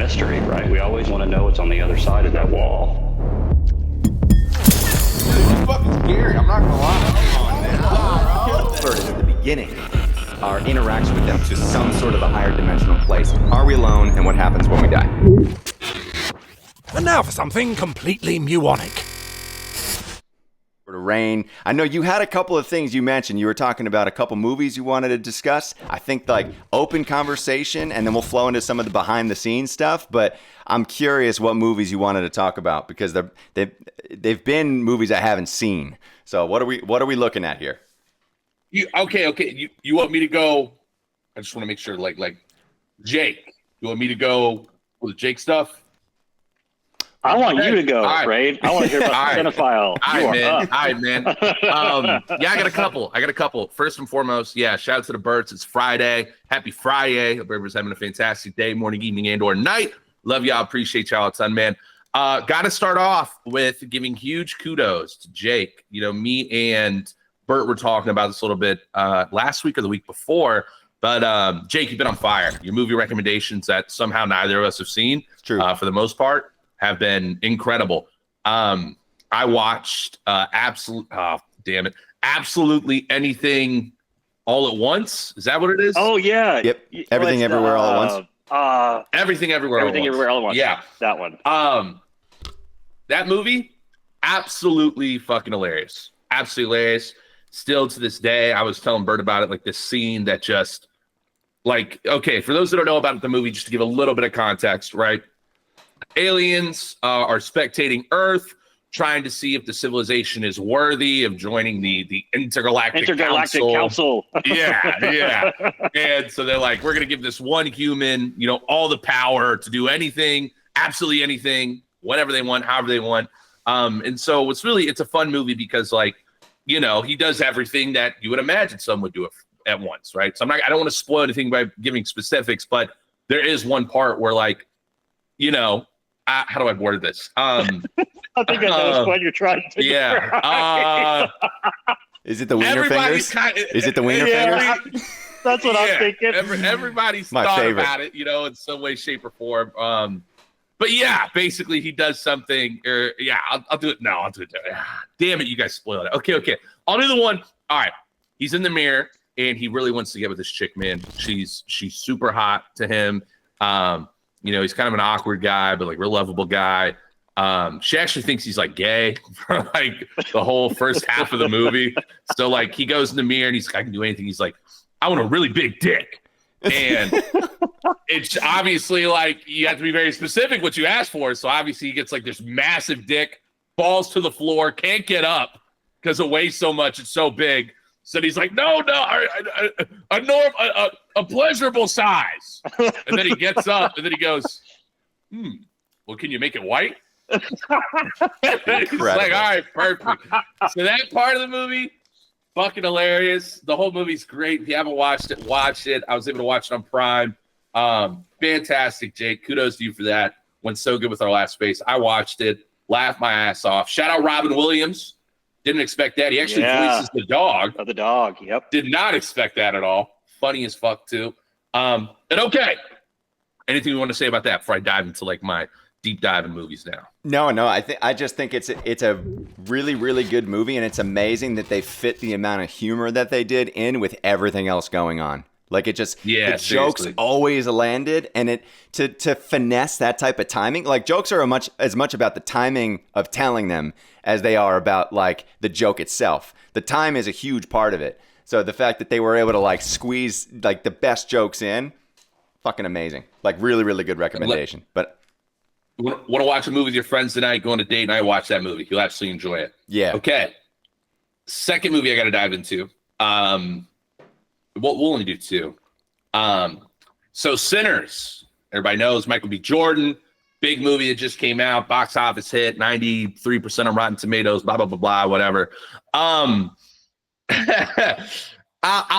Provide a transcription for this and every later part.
mystery, right? We always want to know what's on the other side of that wall. It's fucking scary. I'm not gonna lie. Come on now. First, at the beginning, our interaction with them to some sort of a higher dimensional place. Are we alone, and what happens when we die? And now for something completely Muonic. Rain. I know you had a couple of things you mentioned. You were talking about a couple movies you wanted to discuss. I think like open conversation, and then we'll flow into some of the behind the scenes stuff. But I'm curious what movies you wanted to talk about, because they've been movies I haven't seen. So what are we looking at here? Okay. You want me to go? I just want to make sure. Like Jake. You want me to go with the Jake stuff? I want you to go, right? I want to hear about the cinephile. All right, man. Yeah, I got a couple. First and foremost, shout out to the Berts. It's Friday. Happy Friday. Hope everyone's having a fantastic day, morning, evening, and or night. Love y'all. Appreciate y'all a ton, man. Got to start off with giving huge kudos to Jake. You know, me and Bert were talking about this a little bit last week or the week before. But Jake, you've been on fire. Your movie recommendations that somehow neither of us have seen, True. For the most part, have been incredible. I watched Absolutely Anything All at Once. Is that what it is? Oh yeah. Yep. Everything Everywhere All at Once. Everything Everywhere All at Once. Yeah. That one. That movie, absolutely fucking hilarious. Absolutely hilarious. Still to this day, I was telling Bert about it, like this scene that just, like, okay, for those that don't know about the movie, just to give a little bit of context, right? Aliens are spectating Earth, trying to see if the civilization is worthy of joining the Intergalactic Council. Yeah. And so they're like, we're going to give this one human, all the power to do anything, absolutely anything, whatever they want, however they want. And so it's a fun movie because, like, he does everything that you would imagine someone would do at once, right? So I don't want to spoil anything by giving specifics, but there is one part where, like, how do I word this? I think I know what you're trying to do. Yeah. Is it the wiener fingers? Is it the wiener fingers? That's what I'm thinking. Everybody's thought about it, in some way, shape, or form. But yeah, basically he does something. I'll do it. No, I'll do it. Damn it, you guys spoiled it. Okay. I'll do the one. All right. He's in the mirror and he really wants to get with this chick, man. She's super hot to him. He's kind of an awkward guy, but like real lovable guy. She actually thinks he's like gay for like the whole first half of the movie. So like he goes in the mirror and he's like, I can do anything. He's like, I want a really big dick. And it's obviously like you have to be very specific what you ask for. So obviously he gets like this massive dick, falls to the floor, can't get up because it weighs so much. It's so big. So he's like, no, a pleasurable size. And then he gets up and then he goes, well, can you make it white? He's like, all right, perfect. So that part of the movie, fucking hilarious. The whole movie's great. If you haven't watched it, watch it. I was able to watch it on Prime. Fantastic, Jake. Kudos to you for that. Went so good with our last space. I watched it, laughed my ass off. Shout out Robin Williams. Didn't expect that. He actually voices the dog. Oh, the dog, yep. Did not expect that at all. Funny as fuck, too. And okay. Anything you want to say about that before I dive into like my deep dive in movies now? No. I just think it's a really, really good movie, and it's amazing that they fit the amount of humor that they did in with everything else going on. Like it just, the jokes always landed, and it to finesse that type of timing. Like jokes are as much about the timing of telling them as they are about like the joke itself. The time is a huge part of it. So the fact that they were able to like squeeze like the best jokes in, fucking amazing. Like really, really good recommendation. But want to watch a movie with your friends tonight, go on a date night, watch that movie. You'll absolutely enjoy it. Yeah. Okay. Second movie I got to dive into. We'll only do two. So Sinners. Everybody knows Michael B. Jordan. Big movie that just came out. Box office hit. 93% on Rotten Tomatoes. Blah, blah, blah, blah, whatever. I'll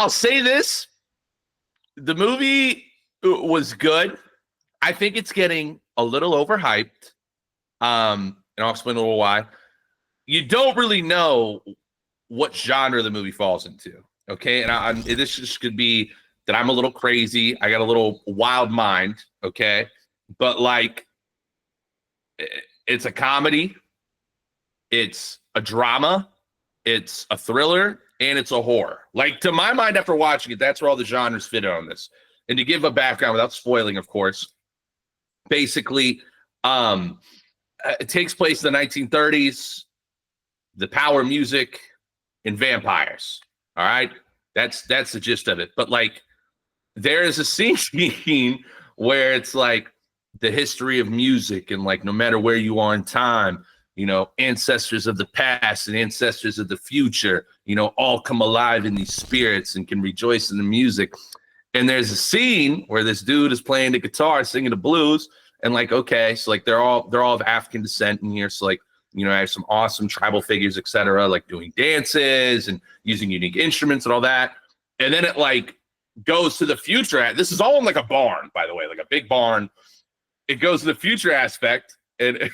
say this. The movie was good. I think it's getting a little overhyped. And I'll explain a little why. You don't really know what genre the movie falls into. Okay. And this just could be that I'm a little crazy. I got a little wild mind. Okay. but like it's a comedy, it's a drama, it's a thriller, and it's a horror. Like, to my mind, after watching it, that's where all the genres fit on this. And to give a background without spoiling, of course, basically, it takes place in the 1930s, the power of music and vampires. All right, that's the gist of it. But like, there is a scene where it's like the history of music, and like, no matter where you are in time, you know, ancestors of the past and ancestors of the future, you know, all come alive in these spirits and can rejoice in the music. And there's a scene where this dude is playing the guitar, singing the blues, and like, okay, so like they're all of African descent in here. So like, you know, I have some awesome tribal figures, etc., like doing dances and using unique instruments and all that. And then it like goes to the future. This is all in like a barn, by the way, like a big barn. It goes to the future aspect, and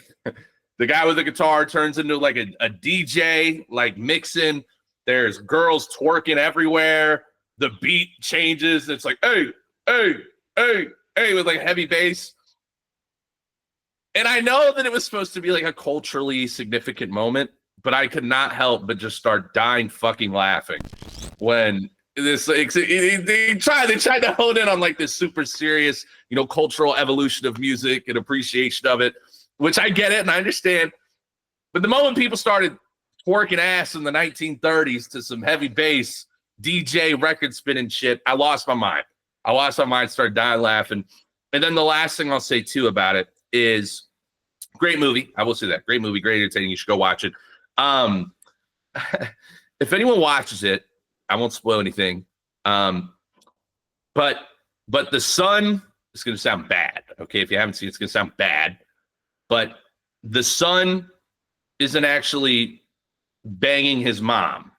the guy with the guitar turns into like a DJ, like mixing. There's girls twerking everywhere. The beat changes. It's like, hey, hey, hey, hey, with like heavy bass. And I know that it was supposed to be like a culturally significant moment, but I could not help but just start dying fucking laughing when this, like, they tried to hone in on like this super serious, you know, cultural evolution of music and appreciation of it, which I get it and I understand. But the moment people started twerking ass in the 1930s to some heavy bass, DJ record spinning shit, I lost my mind. Started dying laughing. And then the last thing I'll say too about it is, great movie. I will say that. Great movie, great entertaining. You should go watch it. If anyone watches it, I won't spoil anything. But the son is going to sound bad. Okay, if you haven't seen it, it's going to sound bad. But the son isn't actually banging his mom.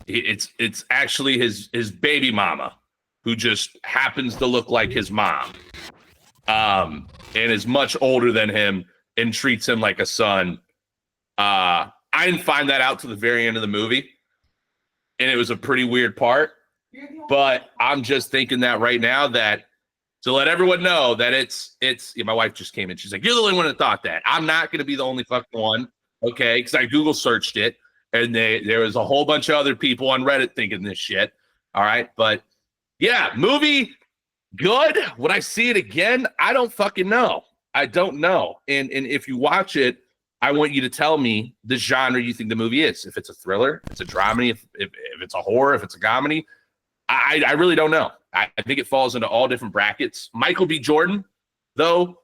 It's actually his baby mama, who just happens to look like his mom, and is much older than him and treats him like a son. I didn't find that out to the very end of the movie, and it was a pretty weird part. But I'm just thinking that right now, that to let everyone know that it's yeah, my wife just came in. She's like, "You're the only one that thought that." I'm not going to be the only fucking one, okay? Because I Google searched it, and there was a whole bunch of other people on Reddit thinking this shit. All right, but yeah, movie good. Would I see it again? I don't fucking know. I don't know. And if you watch it, I want you to tell me the genre you think the movie is. If it's a thriller, if it's a dramedy, if it's a horror, if it's a comedy, I really don't know. I think it falls into all different brackets. Michael B. Jordan, though,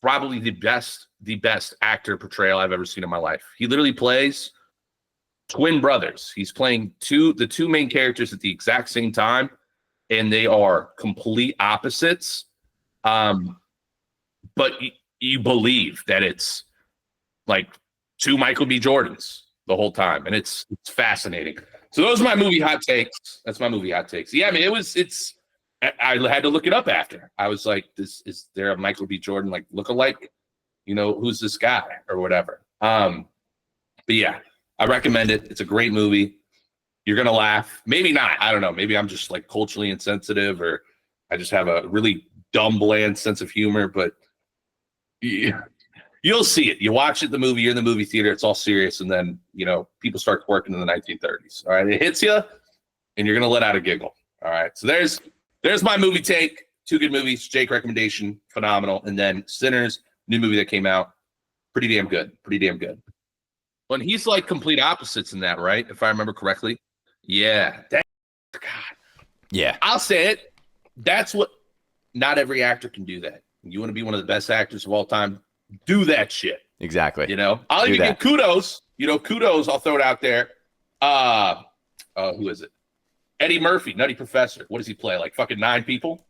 probably the best actor portrayal I've ever seen in my life. He literally plays twin brothers. He's playing the two main characters at the exact same time, and they are complete opposites. But you believe that it's like two Michael B. Jordans the whole time, and it's fascinating. So those are my movie hot takes. That's my movie hot takes. Yeah, I mean, I had to look it up after. I was like, is there a Michael B. Jordan like lookalike? You know, who's this guy or whatever? But yeah, I recommend it. It's a great movie. You're gonna laugh. Maybe not. I don't know. Maybe I'm just like culturally insensitive, or I just have a really dumb, bland sense of humor. But yeah, you'll see it. You watch it, the movie. You're in the movie theater. It's all serious, and then you know people start twerking in the 1930s. All right, it hits you, and you're gonna let out a giggle. All right. So there's my movie take. Two good movies. Jake recommendation, phenomenal, and then Sinners, new movie that came out, pretty damn good. When he's like complete opposites in that, right? If I remember correctly. Yeah. God. Yeah. I'll say it. That's what. Not every actor can do that. You want to be one of the best actors of all time, do that shit. Exactly. You know, I'll even give kudos. You know, kudos. I'll throw it out there. Who is it? Eddie Murphy, Nutty Professor. What does he play? Like fucking 9 people?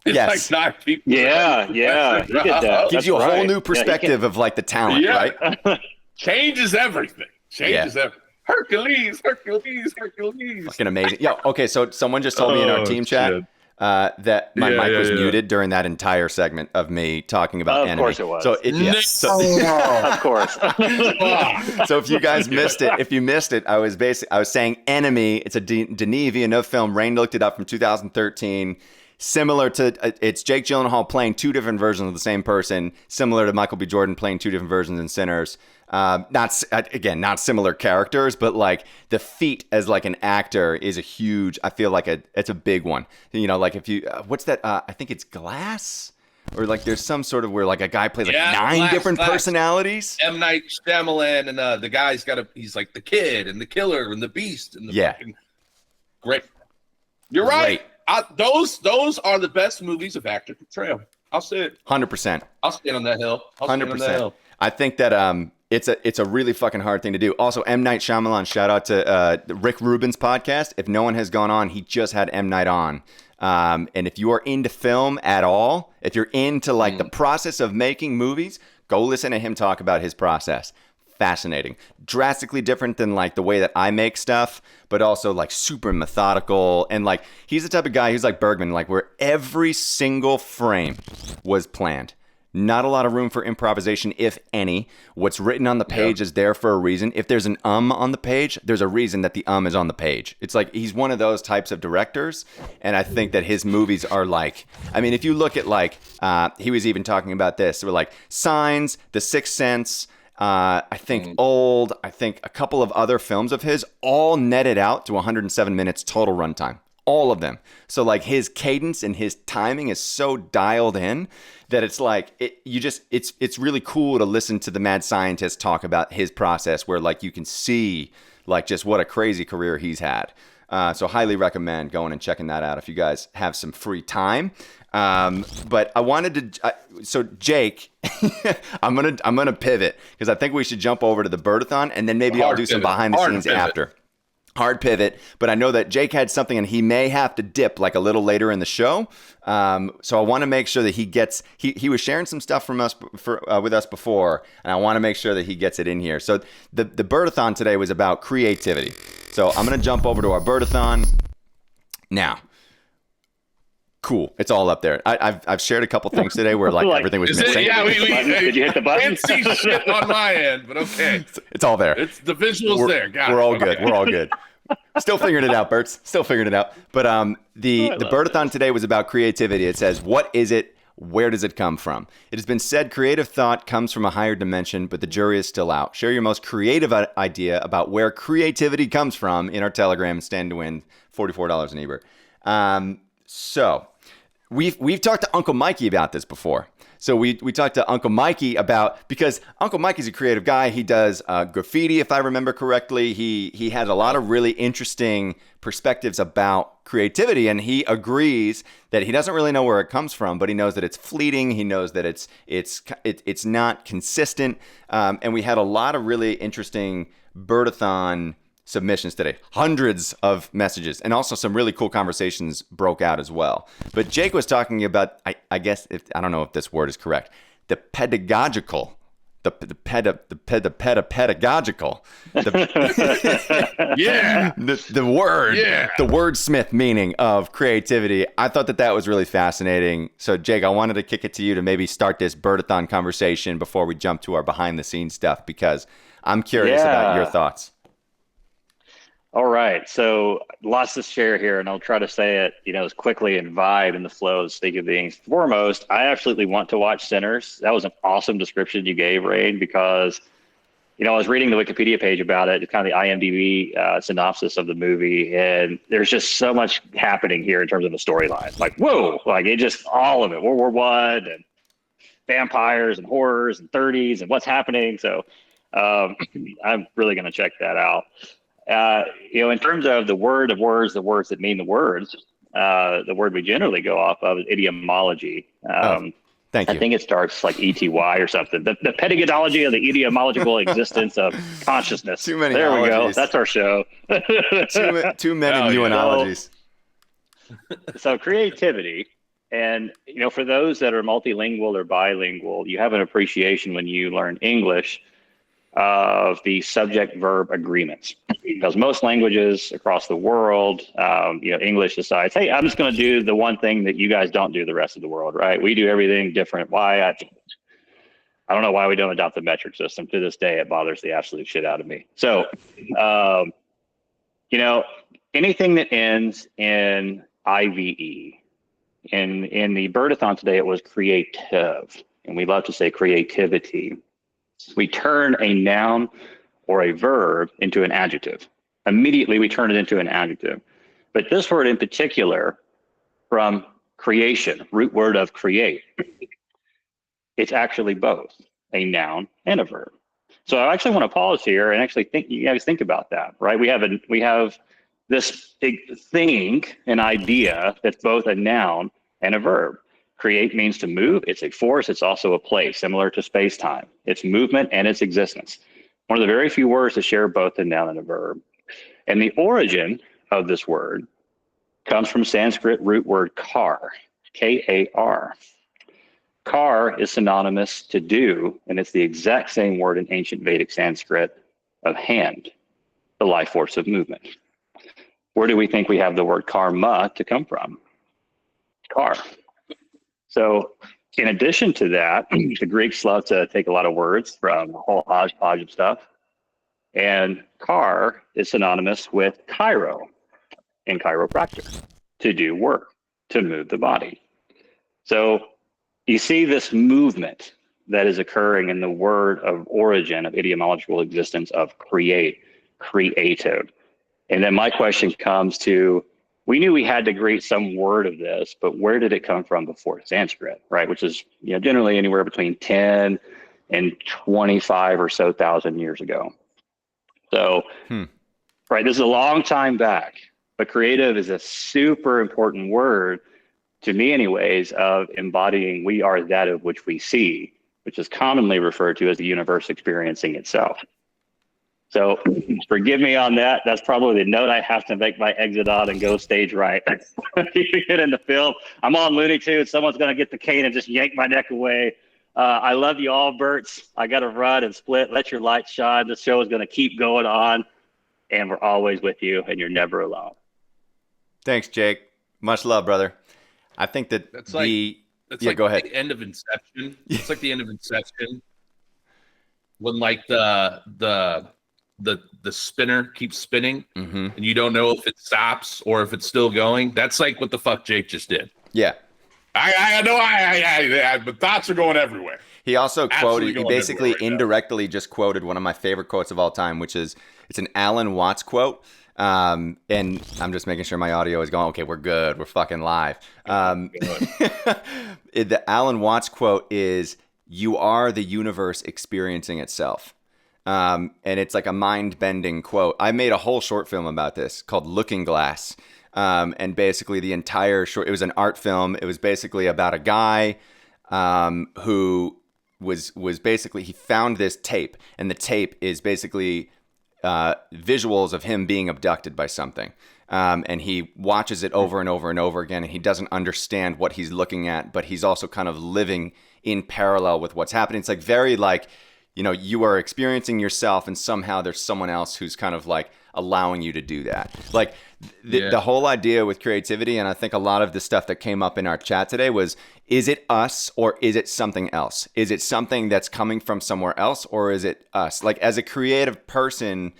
It's yes. Like 9 people. Yeah. He did that. Gives you a whole new perspective of like the talent, right? Changes everything. Everything. Hercules. Fucking amazing. Yo, okay, so someone just told me in our team chat that my mic was muted during that entire segment of me talking about Enemy. Of course it was. Of course. So if you guys missed it, I was saying Enemy. It's a Denis Villeneuve film. Rain looked it up from 2013. similar to it's Jake Gyllenhaal playing two different versions of the same person, similar to Michael B. Jordan playing two different versions in Sinners. Not similar characters, but like the feat as like an actor is a huge. I feel like it's a big one. You know, like if you what's that? I think it's Glass. Or like there's some sort of where like a guy plays like nine different personalities. M. Night Shyamalan, and the guy's he's like the kid and the killer and the beast and the fucking great. You're right. Those are the best movies of actor portrayal. I'll say it. 100%. I'll stand on that hill. 100%. I think that it's a really fucking hard thing to do. Also, M. Night Shyamalan, shout out to Rick Rubin's podcast. If no one has gone on, he just had M. Night on. And if you are into film at all, if you're into like the process of making movies, go listen to him talk about his process. Fascinating. Drastically different than like the way that I make stuff, but also like super methodical. And like, he's the type of guy who's like Bergman, like where every single frame was planned. Not a lot of room for improvisation, if any. What's written on the page is there for a reason. If there's an on the page, there's a reason that the is on the page. It's like he's one of those types of directors, and I think that his movies are like, I mean, if you look at like, he was even talking about this, they were like Signs, The Sixth Sense, I think Old, I think a couple of other films of his, all netted out to 107 minutes total runtime. All of them. So like his cadence and his timing is so dialed in that it's like it's really cool to listen to the mad scientist talk about his process, where like you can see like just what a crazy career he's had. So highly recommend going and checking that out if you guys have some free time. But I wanted to so Jake, I'm gonna pivot because I think we should jump over to the Birdathon, and then maybe I'll do some behind the scenes after. Hard pivot, but I know that Jake had something and he may have to dip like a little later in the show. So I want to make sure that he gets, he was sharing some stuff from us with us before, and I want to make sure that he gets it in here. So the Birdathon today was about creativity. So I'm going to jump over to our Birdathon now. Cool. It's all up there. I've shared a couple things today where like everything was missing. Did you hit the button? Can't see shit on my end, but okay. It's all there. It's the visuals there. We're all good. We're all good. Still figuring it out, Berts. Still figuring it out. But the Birdathon today was about creativity. It says, what is it? Where does it come from? It has been said creative thought comes from a higher dimension, but the jury is still out. Share your most creative idea about where creativity comes from in our Telegram. Stand to win $44 in Ebert. So we've talked to Uncle Mikey about this before. So we talked to Uncle Mikey about, because Uncle Mikey's a creative guy. He does graffiti, if I remember correctly. He has a lot of really interesting perspectives about creativity, and he agrees that he doesn't really know where it comes from, but he knows that it's fleeting. He knows that it's not consistent. And we had a lot of really interesting Birdathon submissions today, hundreds of messages, and also some really cool conversations broke out as well. But Jake was talking about, I guess, I don't know if this word is correct, the pedagogical, the wordsmith meaning of creativity. I thought that was really fascinating. So Jake, I wanted to kick it to you to maybe start this Birdathon conversation before we jump to our behind the scenes stuff, because I'm curious about your thoughts. All right. So lots to share here, and I'll try to say it, as quickly and vibe in the flow of speak of things. Foremost, I absolutely want to watch Sinners. That was an awesome description you gave, Rain, because, I was reading the Wikipedia page about it. It's kind of the IMDb synopsis of the movie, and there's just so much happening here in terms of the storyline. Like, whoa, like it just, all of it, World War I and vampires and horrors and 30s and what's happening. So I'm really going to check that out. In terms of the word of words, the words that mean the words, the word we generally go off of is etymology. Thank you. I think it starts like ETY or something. The pedagogy of the etymological existence of consciousness. Too many. There ologies. We go. That's our show. too many MUOnologies. So creativity, and for those that are multilingual or bilingual, you have an appreciation when you learn English of the subject-verb agreements, because most languages across the world, English decides, hey, I'm just going to do the one thing that you guys don't do the rest of the world, right? We do everything different. Why? I don't know why we don't adopt the metric system. To this day, it bothers the absolute shit out of me. So, anything that ends in IVE In the Birdathon today, it was creative, and we love to say creativity. We turn a noun or a verb into an adjective. Immediately, we turn it into an adjective. But this word in particular, from creation, root word of create, it's actually both a noun and a verb. So I actually want to pause here and actually think you guys think about that, right? We have this big thing, an idea that's both a noun and a verb. Create means to move. It's a force. It's also a place, similar to space-time. It's movement and its existence. One of the very few words to share both a noun and a verb. And the origin of this word comes from Sanskrit root word kar, K-A-R. Kar is synonymous to do, and it's the exact same word in ancient Vedic Sanskrit of hand, the life force of movement. Where do we think we have the word karma to come from? Kar. So in addition to that, the Greeks love to take a lot of words from a whole hodgepodge of stuff. And kar is synonymous with chiro in chiropractor, to do work, to move the body. So you see this movement that is occurring in the word of origin, of etymological existence of create, creative. And then my question comes to, we knew we had to create some word of this, but where did it come from before Sanskrit, right? Which is, generally anywhere between 10 and 25 or so thousand years ago. So, right, this is a long time back, but creative is a super important word to me anyways, of embodying we are that of which we see, which is commonly referred to as the universe experiencing itself. So forgive me on that. That's probably the note I have to make my exit on and go stage right. Keeping it in the film. I'm on Looney Tunes. Someone's going to get the cane and just yank my neck away. I love you all, Berts. I got to run and split. Let your light shine. The show is going to keep going on, and we're always with you, and you're never alone. Thanks, Jake. Much love, brother. I think that that's go ahead. The end of Inception. It's like the end of Inception when like the spinner keeps spinning and you don't know if it stops or if it's still going. That's like what the fuck Jake just did. Yeah. I know. But thoughts are going everywhere. He also quoted, he basically indirectly just quoted one of my favorite quotes of all time, which is, it's an Alan Watts quote. And I'm just making sure my audio is going, okay, we're good. We're fucking live. The Alan Watts quote is, "You are the universe experiencing itself." And it's like a mind-bending quote. I made a whole short film about this called Looking Glass. And basically the entire short, it was an art film. It was basically about a guy who was basically, he found this tape, and the tape is basically visuals of him being abducted by something. And he watches it over and over and over again, and he doesn't understand what he's looking at, but he's also kind of living in parallel with what's happening. It's like very like, you are experiencing yourself, and somehow there's someone else who's kind of like allowing you to do that. Like the whole idea with creativity, and I think a lot of the stuff that came up in our chat today was, is it us or is it something else? Is it something that's coming from somewhere else, or is it us? Like as a creative person,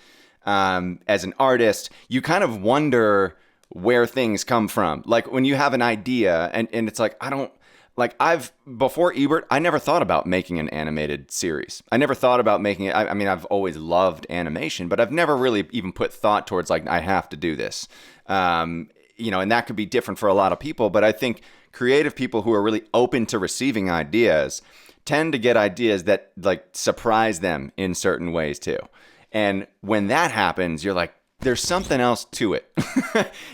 as an artist, you kind of wonder where things come from. Like when you have an idea and it's like, before Ebert, I never thought about making an animated series. I never thought about making it. I mean, I've always loved animation, but I've never really even put thought towards like, I have to do this. And that could be different for a lot of people, but I think creative people who are really open to receiving ideas tend to get ideas that like surprise them in certain ways too. And when that happens, you're like, there's something else to it.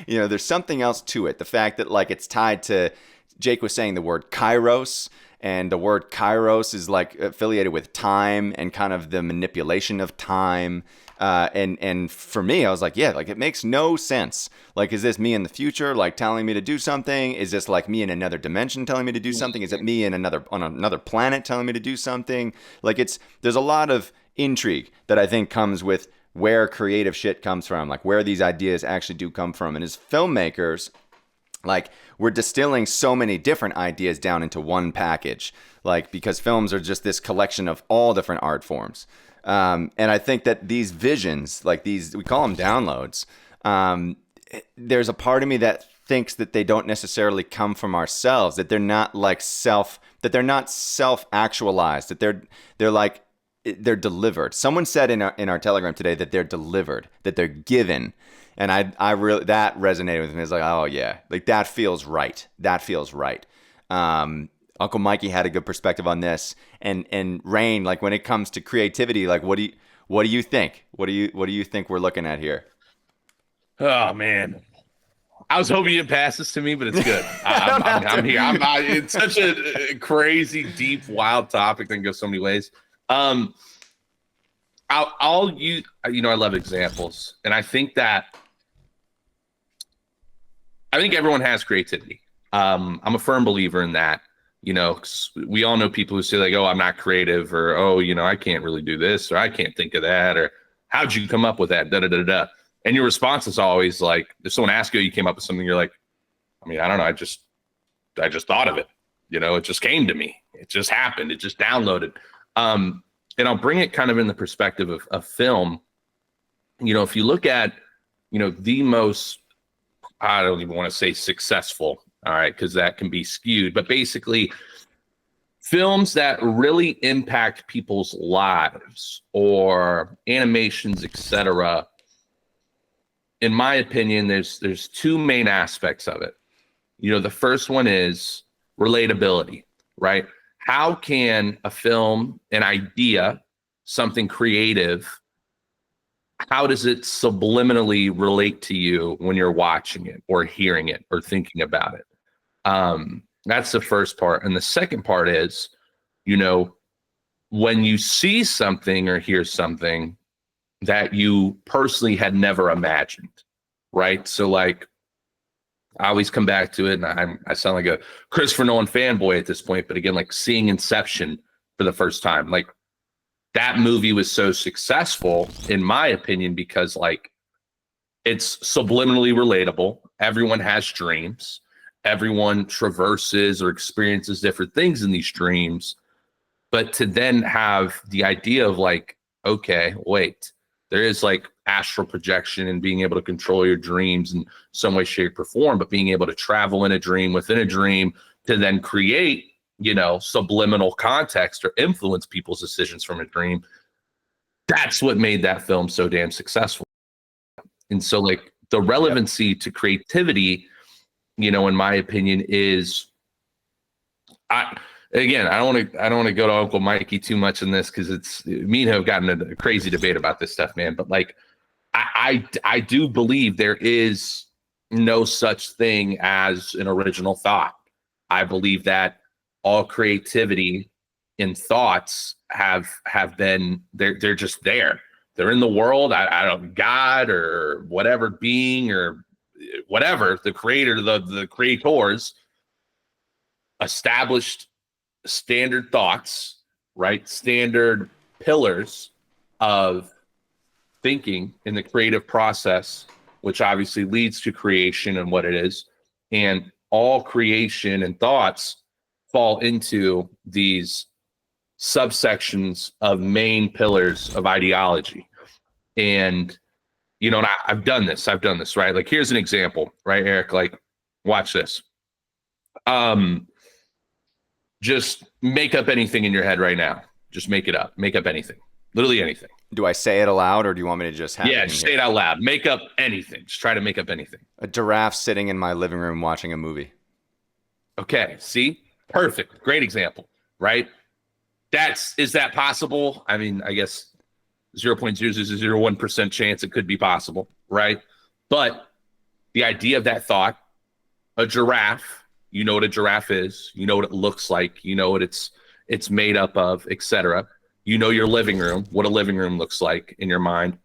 There's something else to it. The fact that like it's tied to, Jake was saying the word kairos, and the word kairos is like affiliated with time and kind of the manipulation of time. And for me, I was like, yeah, like it makes no sense. Like, is this me in the future, like telling me to do something? Is this like me in another dimension telling me to do something? Is it me on another planet telling me to do something? Like there's a lot of intrigue that I think comes with where creative shit comes from, like where these ideas actually do come from. And as filmmakers, like we're distilling so many different ideas down into one package, like because films are just this collection of all different art forms. And I think that these visions, like these, we call them downloads. There's a part of me that thinks that they don't necessarily come from ourselves, that they're not like self-actualized, that they're like, they're delivered. Someone said in our Telegram today that they're delivered, that they're given. And I really, that resonated with me. It's like, oh yeah, like that feels right. That feels right. Uncle Mikey had a good perspective on this. And Rain, like when it comes to creativity, like what do you think? What do you think we're looking at here? Oh man, I was hoping you'd pass this to me, but it's good. I'm here. It's such a crazy, deep, wild topic that can go so many ways. I'll use, I love examples, and I think everyone has creativity. I'm a firm believer in that. 'Cause we all know people who say like, "Oh, I'm not creative," or "Oh, I can't really do this," or "I can't think of that," or "How'd you come up with that?" Da da da da. And your response is always like, if someone asks you came up with something, you're like, I mean, I don't know. I just thought of it. It just came to me. It just happened. It just downloaded. And I'll bring it kind of in the perspective of film. If you look at, the most, I don't even want to say successful, all right, because that can be skewed, but basically films that really impact people's lives or animations, etc. In my opinion, there's two main aspects of it. The first one is relatability, right? How can a film, an idea, something creative, how does it subliminally relate to you when you're watching it or hearing it or thinking about it? That's the first part. And the second part is, when you see something or hear something that you personally had never imagined, right? So like, I always come back to it, and I sound like a Christopher Nolan fanboy at this point, but again, like seeing Inception for the first time, like that movie was so successful, in my opinion, because like it's subliminally relatable. Everyone has dreams. Everyone traverses or experiences different things in these dreams. But to then have the idea of like, okay, wait, there is like astral projection and being able to control your dreams in some way, shape, or form, but being able to travel in a dream within a dream to then create, subliminal context or influence people's decisions from a dream. That's what made that film so damn successful. And so like the relevancy to creativity, in my opinion, is I don't want to go to Uncle Mikey too much in this, because it's me and him have gotten a crazy debate about this stuff, man. But like, I do believe there is no such thing as an original thought. I believe that all creativity and thoughts have been, they're just there. They're in the world. I don't, God or whatever being or whatever, the creator, the creators established standard thoughts, right? Standard pillars of thinking in the creative process, which obviously leads to creation and what it is. And all creation and thoughts fall into these subsections of main pillars of ideology. And, and I've done this, right? Like, here's an example, right, Eric? Like, watch this. Just make up anything in your head right now. Just make it up. Make up anything. Literally anything. Do I say it aloud, or do you want me to just have it? Yeah, just say it out loud. Make up anything. Just try to make up anything. A giraffe sitting in my living room watching a movie. Okay, see? Perfect. Great example, right? Is that possible? I mean, I guess 0.0001% chance it could be possible, right? But the idea of that thought, a giraffe, you know what a giraffe is, you know what it looks like, you know what it's made up of, etc. You know your living room, what a living room looks like in your mind,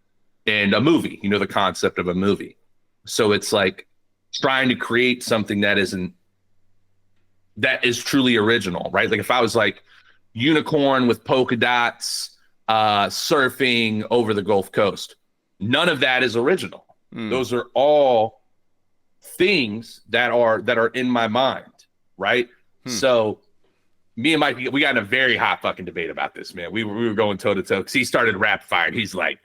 and a movie, you know the concept of a movie. So it's like trying to create something that is truly original, right? Like if I was like unicorn with polka dots, surfing over the Gulf Coast, none of that is original. Those are all things that are in my mind, right? So me and Mike, we got in a very hot fucking debate about this, man. We were going toe to toe because he started rapid fire. He's like,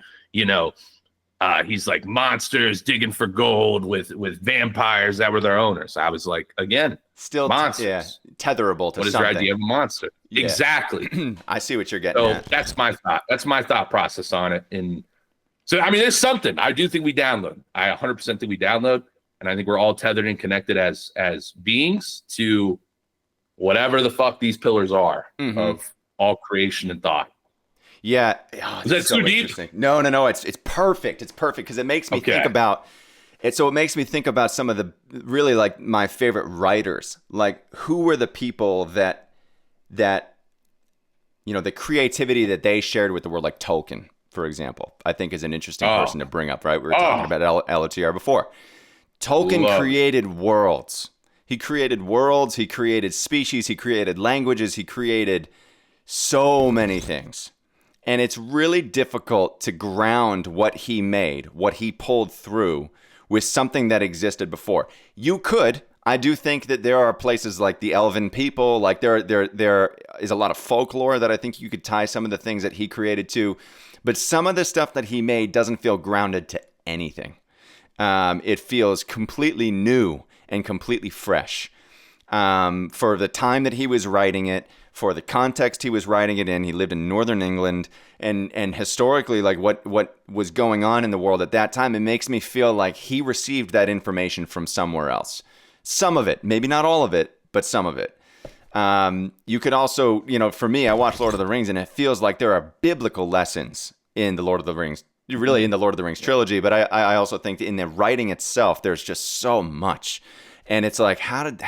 He's like monsters digging for gold with vampires that were their owners. I was like, again, still monsters. Tetherable to what something. What is your idea of a monster? Yeah. Exactly. I see what you're getting so at. That's my thought. That's my thought process on it. And so, I mean, there's something. I do think we download. I 100% think we download. And I think we're all tethered and connected as beings to whatever the fuck these pillars are of all creation and thought. Yeah. Is that too deep? No. It's perfect. It's perfect because it makes me think about it. So it makes me think about some of the really like my favorite writers. Like who were the people that you know, the creativity that they shared with the world, like Tolkien, for example, I think is an interesting person to bring up, right? We were talking about LOTR before. Tolkien created worlds. He created worlds. He created species. He created languages. He created so many things. And it's really difficult to ground what he made, what he pulled through with something that existed before. You could. I do think that there are places like the Elven people, like there is a lot of folklore that I think you could tie some of the things that he created to. But some of the stuff that he made doesn't feel grounded to anything. It feels completely new and completely fresh. For the time that he was writing it, for the context he was writing it in, he lived in northern England, and historically, like what was going on in the world at that time, it makes me feel like he received that information from somewhere else. Some of it, maybe not all of it, but some of it. You could also, you know, for me, I watch Lord of the Rings, and it feels like there are biblical lessons in the Lord of the Rings, really in the Lord of the Rings trilogy, but I also think that in the writing itself, there's just so much. And it's like, how did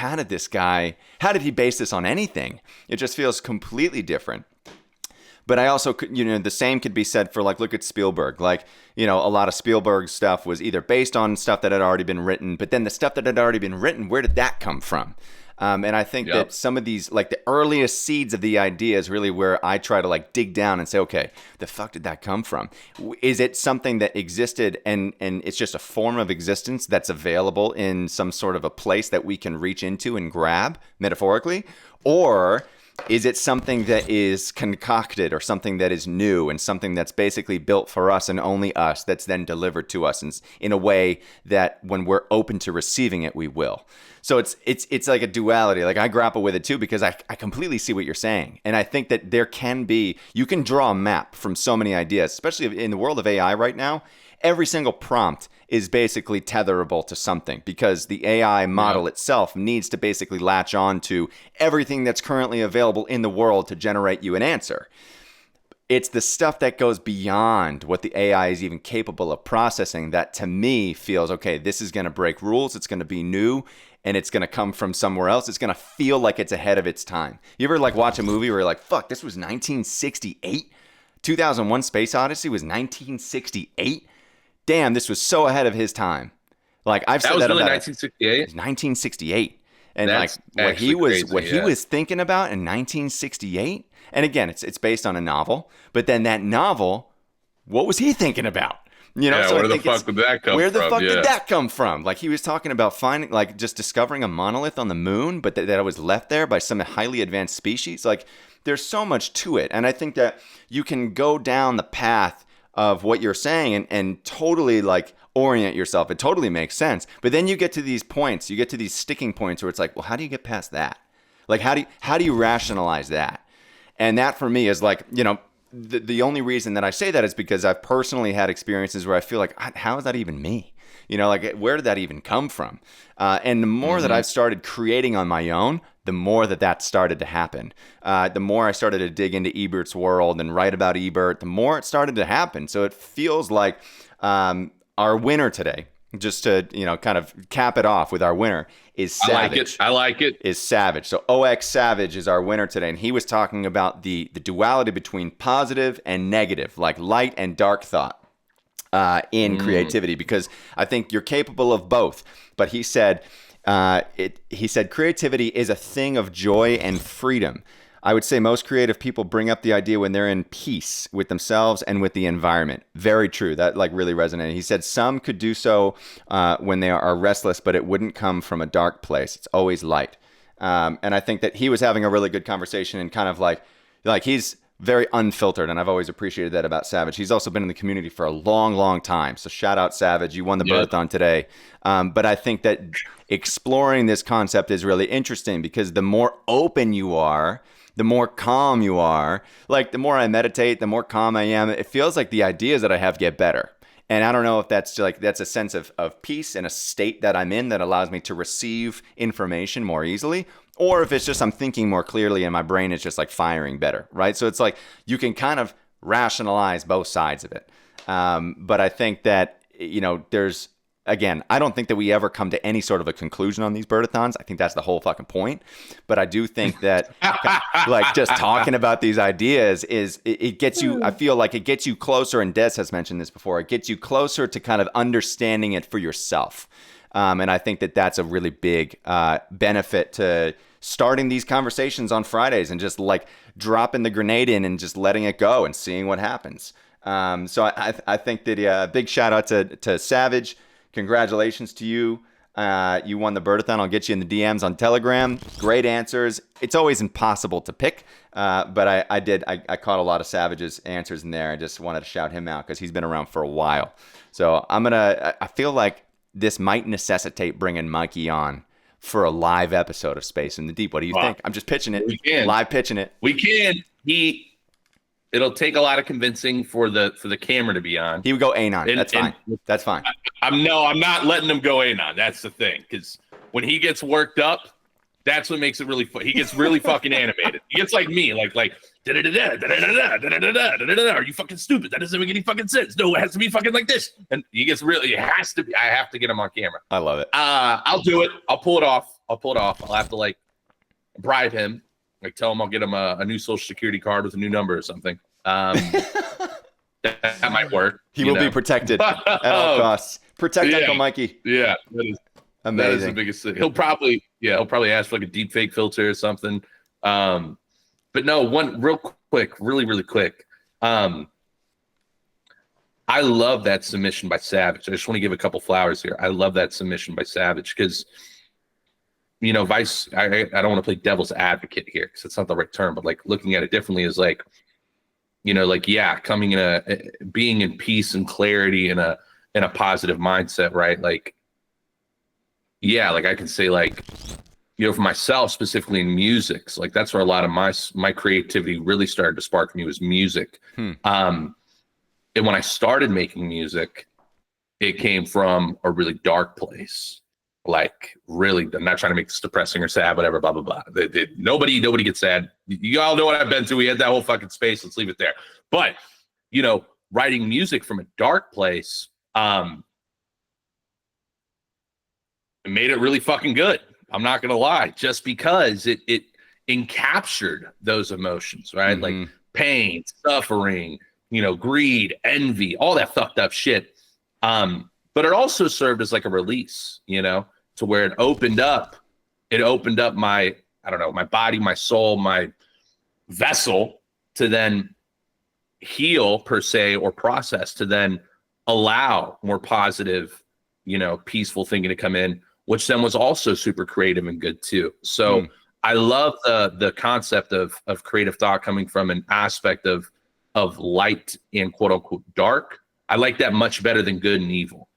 he base this on anything? It just feels completely different. But I also, you know, the same could be said for, like, look at Spielberg. Like, you know, a lot of Spielberg's stuff was either based on stuff that had already been written, but then the stuff that had already been written, where did that come from? And I think that some of these, like the earliest seeds of the idea is really where I try to like dig down and say, okay, the fuck did that come from? Is it something that existed and it's just a form of existence that's available in some sort of a place that we can reach into and grab metaphorically? Or is it something that is concocted or something that is new and something that's basically built for us and only us, that's then delivered to us in a way that when we're open to receiving it, we will? So it's like a duality. Like I grapple with it too, because I completely see what you're saying. And I think that you can draw a map from so many ideas, especially in the world of AI right now. Every single prompt is basically tetherable to something because the AI model itself needs to basically latch on to everything that's currently available in the world to generate you an answer. It's the stuff that goes beyond what the AI is even capable of processing that to me feels, okay, this is going to break rules. It's going to be new and it's going to come from somewhere else. It's going to feel like it's ahead of its time. You ever like watch a movie where you're like, fuck, this was 1968? 2001 Space Odyssey was 1968? Damn, this was so ahead of his time. Like I've said that really about 1968. 1968, and that's like what he was thinking about in 1968. And again, it's based on a novel, but then that novel, what was he thinking about? You know, so where the fuck did that come from? Where the fuck did that come from? Like he was talking about finding, like just discovering a monolith on the moon, but that it was left there by some highly advanced species. Like there's so much to it, and I think that you can go down the path of what you're saying and totally like orient yourself. It totally makes sense. But then you get to these points, you get to these sticking points where it's like, well, how do you get past that? Like, how do you rationalize that? And that for me is like, you know, the only reason that I say that is because I've personally had experiences where I feel like, how is that even me? You know, like where did that even come from? And the more that I've started creating on my own, the more that started to happen. The more I started to dig into Ebert's world and write about Ebert, the more it started to happen. So it feels like our winner today, just to, you know, kind of cap it off with our winner, is Savage. I like it. Is Savage. So OX Savage is our winner today. And he was talking about the duality between positive and negative, like light and dark thought. In creativity, because I think you're capable of both. But he said, creativity is a thing of joy and freedom. I would say most creative people bring up the idea when they're in peace with themselves and with the environment. Very true. That like really resonated. He said some could do so when they are restless, but it wouldn't come from a dark place. It's always light. And I think that he was having a really good conversation and kind of like he's very unfiltered, and I've always appreciated that about Savage. He's also been in the community for a long, long time. So shout out Savage. You won the Birdathon today. But I think that exploring this concept is really interesting because the more open you are, the more calm you are. Like the more I meditate, the more calm I am. It feels like the ideas that I have get better. And I don't know if that's a sense of peace and a state that I'm in that allows me to receive information more easily, or if it's just I'm thinking more clearly and my brain is just like firing better, right? So it's like you can kind of rationalize both sides of it. But I think that, there's, again, I don't think that we ever come to any sort of a conclusion on these Birdathons. I think that's the whole fucking point. But I do think that like just talking about these ideas it gets you, I feel like it gets you closer, and Des has mentioned this before, it gets you closer to kind of understanding it for yourself. And I think that that's a really big benefit to starting these conversations on Fridays and just like dropping the grenade in and just letting it go and seeing what happens. So I think that big shout out to Savage. Congratulations to you. You won the Birdathon. I'll get you in the DMs on Telegram. Great answers. It's always impossible to pick, but I caught a lot of Savage's answers in there. I just wanted to shout him out because he's been around for a while. So I feel like this might necessitate bringing Mikey on for a live episode of Space in the Deep. What do you think? I'm just pitching it. We can. Live pitching it. We can. It'll take a lot of convincing for the camera to be on. He would go anon. That's fine. That's fine. I'm not letting him go anon. That's the thing. Because when he gets worked up, that's what makes it really fun. He gets really fucking animated. He gets like me, like da-da-da-da, da-da-da-da, da-da-da-da, da-da-da-da. Are you fucking stupid? That doesn't make any fucking sense. No, it has to be fucking like this. And he gets really, it has to be. I have to get him on camera. I love it. I'll do it. I'll pull it off. I'll have to like bribe him. Like tell him I'll get him a new social security card with a new number or something. That might work. He will be protected at all costs. Protect Uncle Mikey. Yeah, that is amazing. That is the biggest thing. He'll probably ask for like a deep fake filter or something. But no, one real quick, really quick. I love that submission by Savage. I just want to give a couple flowers here. I love that submission by Savage because, Vice. I don't want to play devil's advocate here because it's not the right term, but like looking at it differently is like, coming being in peace and clarity in a positive mindset, right? Like, like I can say like, for myself specifically in music, so like that's where a lot of my creativity really started to spark me was music. And when I started making music, it came from a really dark place. Like really, I'm not trying to make this depressing or sad, whatever, blah, blah, blah. Nobody gets sad. You all know what I've been through. We had that whole fucking space. Let's leave it there. But, writing music from a dark place, it made it really fucking good. I'm not going to lie, just because it encaptured those emotions, right? Like pain, suffering, greed, envy, all that fucked up shit. But it also served as like a release, to where it opened up my, my body, my soul, my vessel to then heal per se, or process to then allow more positive, peaceful thinking to come in, which then was also super creative and good too. So I love the concept of creative thought coming from an aspect of light and quote unquote dark. I like that much better than good and evil.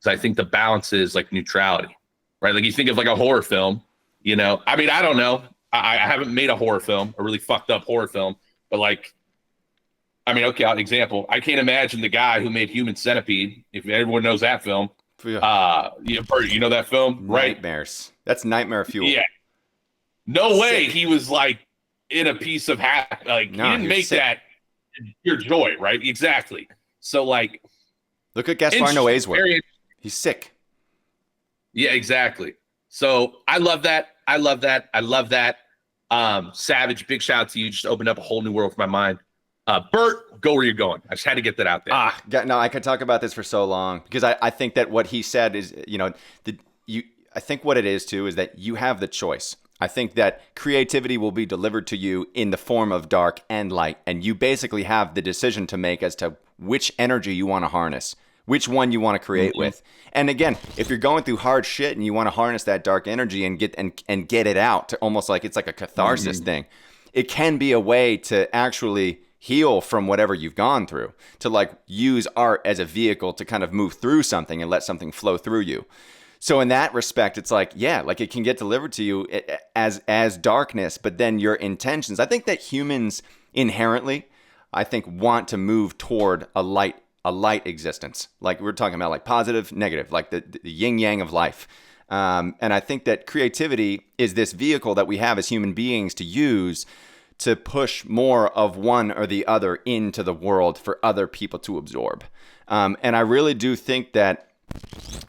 So I think the balance is like neutrality, right? Like you think of like a horror film, I mean, I don't know. I haven't made a horror film, a really fucked up horror film, but like, I mean, okay, example. I can't imagine the guy who made Human Centipede, if everyone knows that film. You know that film, right? Nightmares. That's nightmare fuel. Yeah. No way he was like in a piece of like he didn't make that pure joy, right? Exactly. So like, look at Gaspar Noé's work. He's sick. Yeah, exactly. So I love that. I love that. Savage, big shout out to you. Just opened up a whole new world for my mind. Bert, go where you're going. I just had to get that out there. No, I could talk about this for so long because I think that what he said is, I think what it is too is that you have the choice. I think that creativity will be delivered to you in the form of dark and light, and you basically have the decision to make as to which energy you want to harness, which one you want to create with. And again, if you're going through hard shit and you want to harness that dark energy and get it out to almost like it's like a catharsis thing, it can be a way to actually heal from whatever you've gone through, to like use art as a vehicle to kind of move through something and let something flow through you. So in that respect, it's like, yeah, like it can get delivered to you as darkness, but then your intentions. I think that humans inherently, I think, want to move toward a light existence. Like we're talking about like positive, negative, like the yin yang of life. And I think that creativity is this vehicle that we have as human beings to use to push more of one or the other into the world for other people to absorb. And I really do think that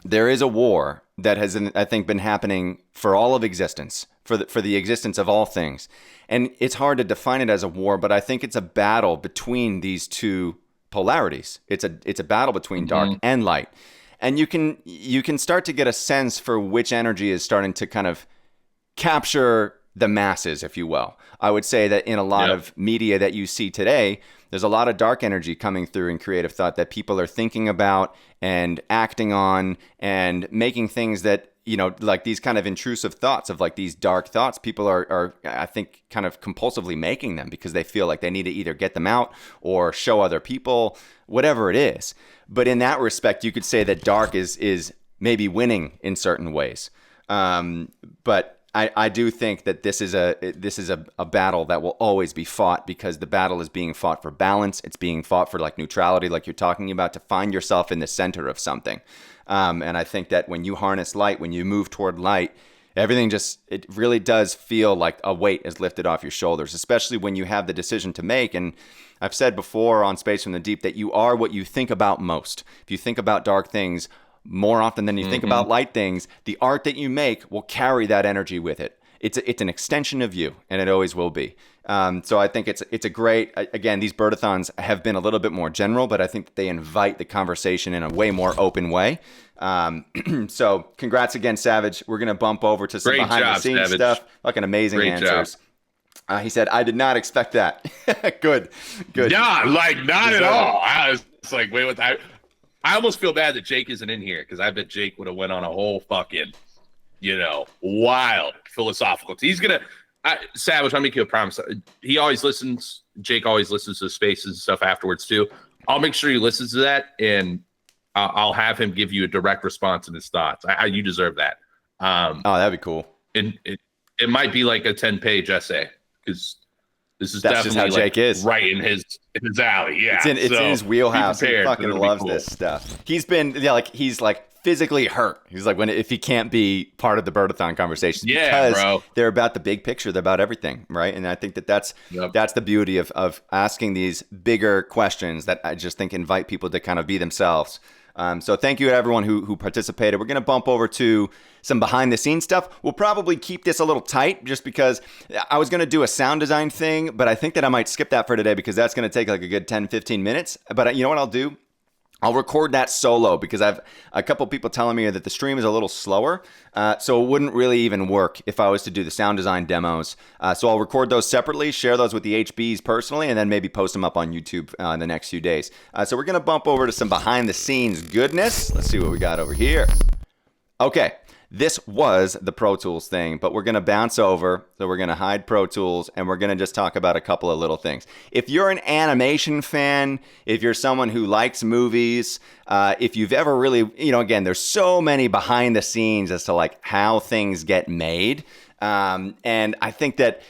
there is a war that has, I think, been happening for all of existence, for the existence of all things. And it's hard to define it as a war, but I think it's a battle between these two polarities. It's a battle between dark and light. And you can start to get a sense for which energy is starting to kind of capture the masses, if you will. I would say that in a lot of media that you see today, there's a lot of dark energy coming through in creative thought that people are thinking about and acting on and making things that, you know, like these kind of intrusive thoughts of like these dark thoughts, people are, I think, kind of compulsively making them because they feel like they need to either get them out or show other people, whatever it is. But in that respect, you could say that dark is maybe winning in certain ways. But I do think that this is a battle that will always be fought, because the battle is being fought for balance. It's being fought for like neutrality, like you're talking about, to find yourself in the center of something. And I think that when you harness light, when you move toward light, everything it really does feel like a weight is lifted off your shoulders, especially when you have the decision to make. And I've said before on Space from the Deep that you are what you think about most. If you think about dark things more often than you think about light things, the art that you make will carry that energy with it. It's an extension of you, and it always will be. So I think it's a great, again, these birdathons have been a little bit more general, but I think that they invite the conversation in a way more open way. So congrats again, Savage. We're going to bump over to some behind the scenes stuff. Fucking amazing answers. He said, I did not expect that. Good. Yeah, like not at all. I was like, wait, what? I almost feel bad that Jake isn't in here, because I bet Jake would have went on a whole fucking, wild philosophical. He's gonna, Savage, I'll make you a promise. He always listens. Jake always listens to the Spaces and stuff afterwards too. I'll make sure he listens to that, and I'll have him give you a direct response in his thoughts. You deserve that. That'd be cool. And it might be like a 10-page essay, because this is that's definitely just how Jake is. Right in his alley. Yeah, it's in his wheelhouse. He fucking loves this stuff. He's been he's physically hurt. He's like, if he can't be part of the birdathon conversation, because bro, they're about the big picture, they're about everything, right? And I think that's the beauty of asking these bigger questions that I just think invite people to kind of be themselves. So thank you to everyone who participated. We're going to bump over to some behind the scenes stuff. We'll probably keep this a little tight, just because I was going to do a sound design thing, but I think that I might skip that for today, because that's going to take like a good 10, 15 minutes. But you know what I'll do? I'll record that solo, because I've a couple people telling me that the stream is a little slower. So it wouldn't really even work if I was to do the sound design demos. So I'll record those separately, share those with the HBs personally, and then maybe post them up on YouTube in the next few days. So we're going to bump over to some behind the scenes goodness. Let's see what we got over here. Okay. This was the Pro Tools thing, but we're going to bounce over. So we're going to hide Pro Tools, and we're going to just talk about a couple of little things. If you're an animation fan, if you're someone who likes movies, if you've ever really, again, there's so many behind the scenes as to like how things get made. And I think that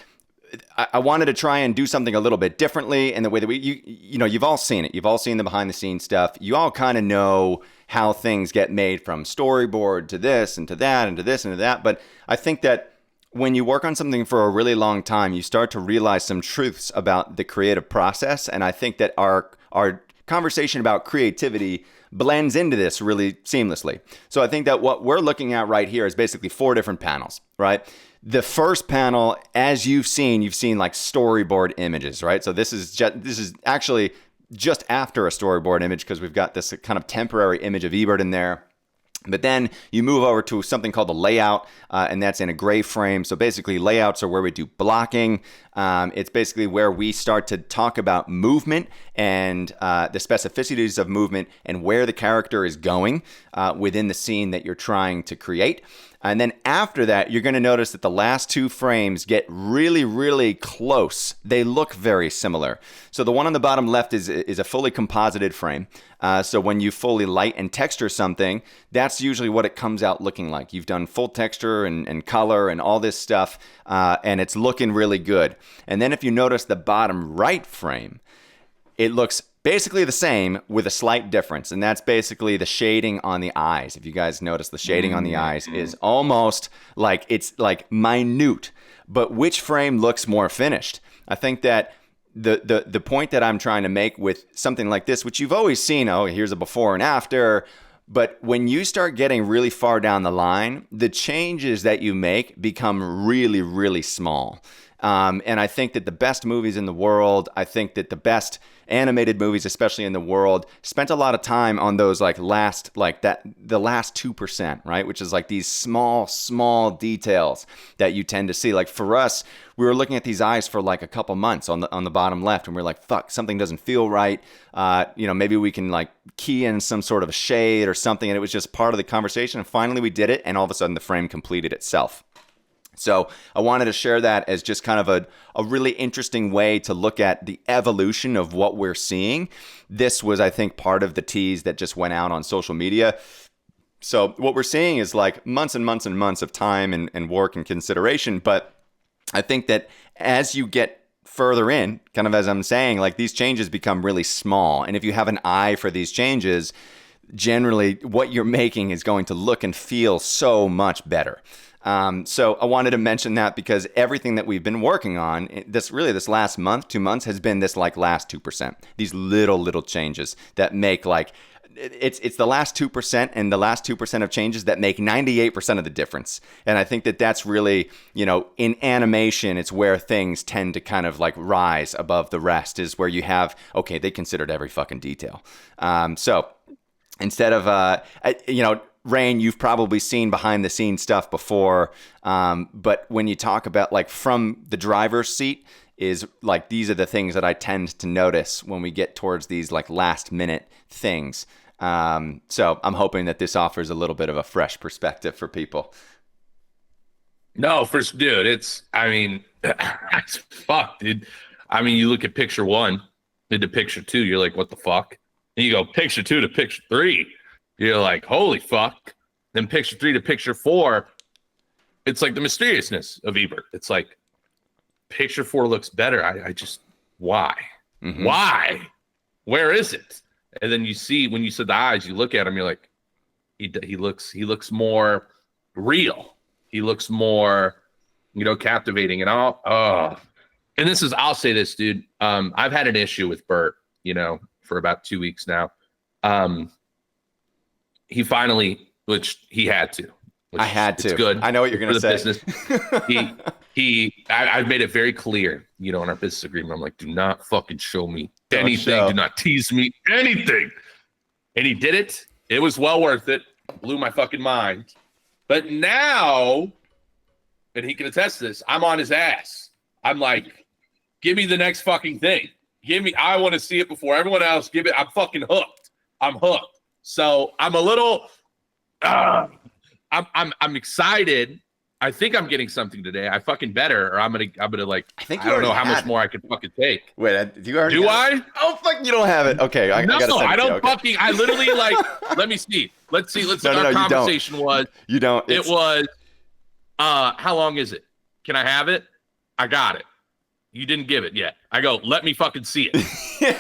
I wanted to try and do something a little bit differently in the way that you've all seen it. You've all seen the behind the scenes stuff. You all kind of know how things get made, from storyboard to this and to that and to this and to that. But I think that when you work on something for a really long time, you start to realize some truths about the creative process. And I think that our conversation about creativity blends into this really seamlessly. So I think that what we're looking at right here is basically 4 different panels, right? The first panel, as you've seen like storyboard images, right? So this is actually just after a storyboard image, because we've got this kind of temporary image of Ebert in there. But then you move over to something called the layout, and that's in a gray frame. So basically layouts are where we do blocking. It's basically where we start to talk about movement and the specificities of movement and where the character is going within the scene that you're trying to create. And then after that, you're going to notice that the last 2 frames get really, really close. They look very similar. So the one on the bottom left is a fully composited frame. So when you fully light and texture something, that's usually what it comes out looking like. You've done full texture and color and all this stuff, and it's looking really good. And then if you notice the bottom right frame, it looks basically the same with a slight difference, and that's basically the shading on the eyes. If you guys notice, the shading on the eyes is almost like it's like minute, but which frame looks more finished? I think that the point that I'm trying to make with something like this, which you've always seen, oh, here's a before and after, but when you start getting really far down the line, the changes that you make become really, really small. And I think that the best movies in the world, I think that the best animated movies, especially in the world, spent a lot of time on those the last 2%, right? Which is like these small details that you tend to see. Like for us, we were looking at these eyes for like a couple months on the bottom left, and we're like, fuck, something doesn't feel right. Maybe we can like key in some sort of a shade or something. And it was just part of the conversation. And finally we did it. And all of a sudden the frame completed itself. So I wanted to share that as just kind of a really interesting way to look at the evolution of what we're seeing. This was, I think, part of the tease that just went out on social media. So what we're seeing is like months and months and months of time and work and consideration. But I think that as you get further in, kind of as I'm saying, like these changes become really small. And if you have an eye for these changes, generally what you're making is going to look and feel so much better. So I wanted to mention that because everything that we've been working on this last month, 2 months has been this like last 2%, these little changes that make like, it's the last 2% and the last 2% of changes that make 98% of the difference. And I think that that's really, in animation, it's where things tend to kind of like rise above the rest, is where you have, okay, they considered every fucking detail. So instead of, Rain, you've probably seen behind the scenes stuff before, but when you talk about like from the driver's seat, is like these are the things that I tend to notice when we get towards these like last minute things. So I'm hoping that this offers a little bit of a fresh perspective for people. No, dude, it's fuck, dude. I mean, you look at picture 1 into picture 2, you're like, what the fuck? And you go picture 2 to picture 3. You're like, holy fuck. Then picture 3 to picture 4, it's like the mysteriousness of Ebert. It's like picture 4 looks better. I just, why? Mm-hmm. Why? Where is it? And then you see, when you said the eyes, you look at him, you're like, he looks more real. He looks more, captivating and all. And I'll say this, dude. I've had an issue with Bert, for about 2 weeks now. He finally, which he had to. I had to. It's good. I know what you're going to say. Business. I've made it very clear, in our business agreement. I'm like, do not fucking show me anything. Do not tease me anything. And he did it. It was well worth it. Blew my fucking mind. But now, and he can attest to this, I'm on his ass. I'm like, give me the next fucking thing. I want to see it before everyone else. I'm fucking hooked. I'm hooked. So I'm a little, I'm excited. I think I'm getting something today. I fucking better, or I'm gonna like. I don't know how much more I can fucking take. Wait, do you already? Do I? Oh fuck, you don't have it. Okay, I gotta send it I don't to you. Okay. fucking. I literally like. Let me see. Let's see. Our conversation was. You don't. It was. How long is it? Can I have it? I got it. You didn't give it yet. I go. Let me fucking see it.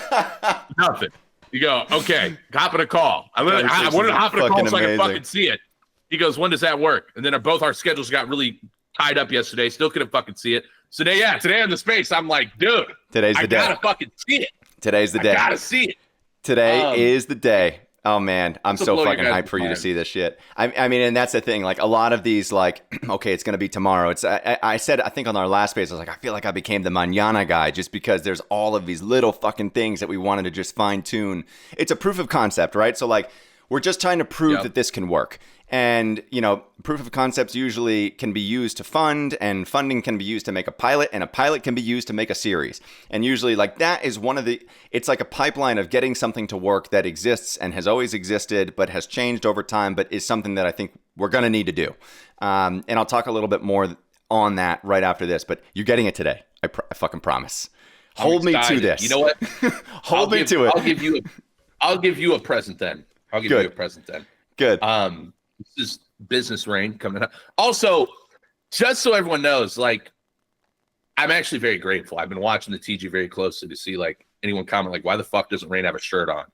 Nothing. You go, okay, hop in a call. I wanted to hop in a call so I can fucking see it. He goes, when does that work? And then both our schedules got really tied up yesterday. Still couldn't fucking see it. So today on the space, I'm like, dude, today's the day. I gotta fucking see it. Today's the day. I gotta see it. Today is the day. Oh man, I'm so fucking hyped for you to see this shit. I mean, and that's the thing. Like a lot of these, like, okay, it's gonna be tomorrow. It's I said, I think on our last space, I was like, I feel like I became the mañana guy just because there's all of these little fucking things that we wanted to just fine tune. It's a proof of concept, right? So like, We're just trying to prove that this can work. And, you know, proof of concepts usually can be used to fund, and funding can be used to make a pilot, and a pilot can be used to make a series. And usually, like, that is one of the, it's like a pipeline of getting something to work that exists and has always existed, but has changed over time, but is something that I think we're going to need to do. And I'll talk a little bit more on that right after this, but you're getting it today. I fucking promise. Hold me to this. You know what? Hold me to it. I'll give you a present then. I'll give you a present then. Good. This is business rain coming up. Also, just so everyone knows, like, I'm actually very grateful. I've been watching the TG very closely to see, like, anyone comment, like, why the fuck doesn't Rain have a shirt on?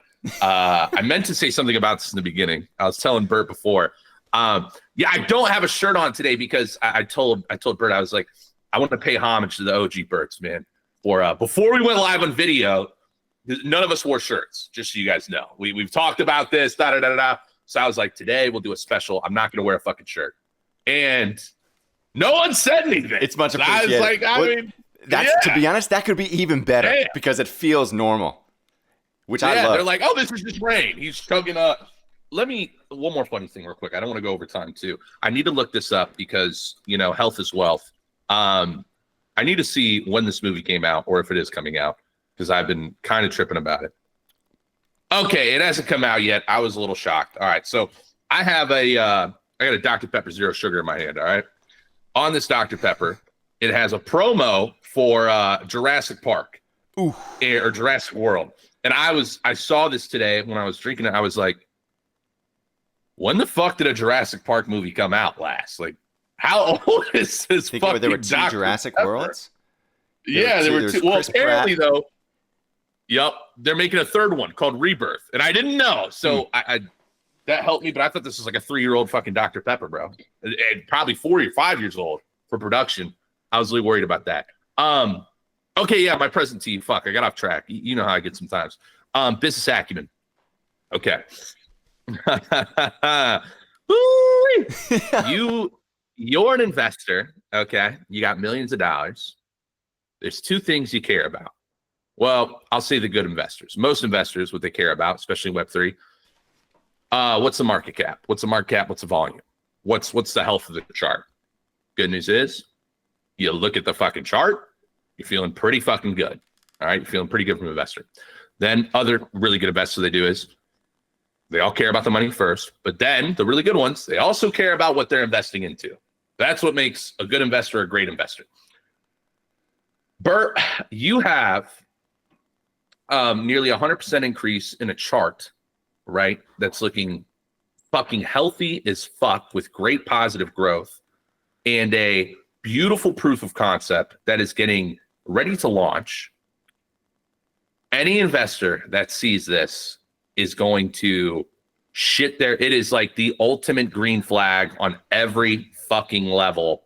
I meant to say something about this in the beginning. I was telling Bert before. Yeah, I don't have a shirt on today because I told Bert, I was like, I want to pay homage to the OG Berts, man. For before we went live on video, none of us wore shirts, just so you guys know. We've talked about this, da-da-da-da-da. So I was like, today we'll do a special. I'm not going to wear a fucking shirt. And no one said anything. It's much appreciated. I was like, I mean, to be honest, that could be even better because it feels normal, which I love. They're like, oh, this is just Rain. He's chugging up. One more funny thing real quick. I don't want to go over time too. I need to look this up because, you know, health is wealth. I need to see when this movie came out or if it is coming out because I've been kind of tripping about it. Okay, it hasn't come out yet. I was a little shocked. All right, so I have I got a Dr. Pepper Zero Sugar in my hand, all right? On this Dr. Pepper, it has a promo for Jurassic Park. Or Jurassic World. And I saw this today when I was drinking it. I was like, when the fuck did a Jurassic Park movie come out last? Like, how old is this fucking there were two Dr. Jurassic Pepper? Worlds? There were two. Well, apparently, Pratt. though, they're making a third one called Rebirth. And I didn't know. So I that helped me, but I thought this was like a 3-year-old fucking Dr. Pepper, bro. And probably 4 or 5 years old for production. I was really worried about that. Okay, yeah, my present to you. Fuck, I got off track. You know how I get sometimes. Business acumen. Okay. You're an investor, okay? You got millions of dollars. There's two things you care about. Well, I'll say the good investors. Most investors, what they care about, especially Web3, what's the market cap? What's the market cap? What's the volume? What's the health of the chart? Good news is, you look at the fucking chart, you're feeling pretty fucking good. All right, you're feeling pretty good from an investor. Then other really good investors they do is they all care about the money first, but then the really good ones, they also care about what they're investing into. That's what makes a good investor a great investor. Bert, you have nearly 100% increase in a chart, right? That's looking fucking healthy as fuck with great positive growth and a beautiful proof of concept that is getting ready to launch. Any investor that sees this is going to shit there. It is like the ultimate green flag on every fucking level.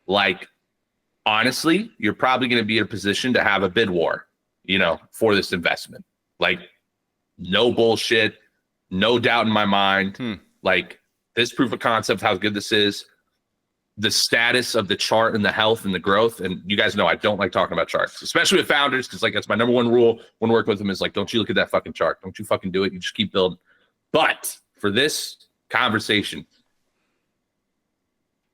Like, honestly, you're probably going to be in a position to have a bid war, you know, for this investment. Like, no bullshit, no doubt in my mind. Like, this proof of concept, how good this is, the status of the chart and the health and the growth. And you guys know I don't like talking about charts, especially with founders, because like that's my number one rule when working with them is like, don't you look at that fucking chart. Don't you fucking do it. You just keep building. But for this conversation,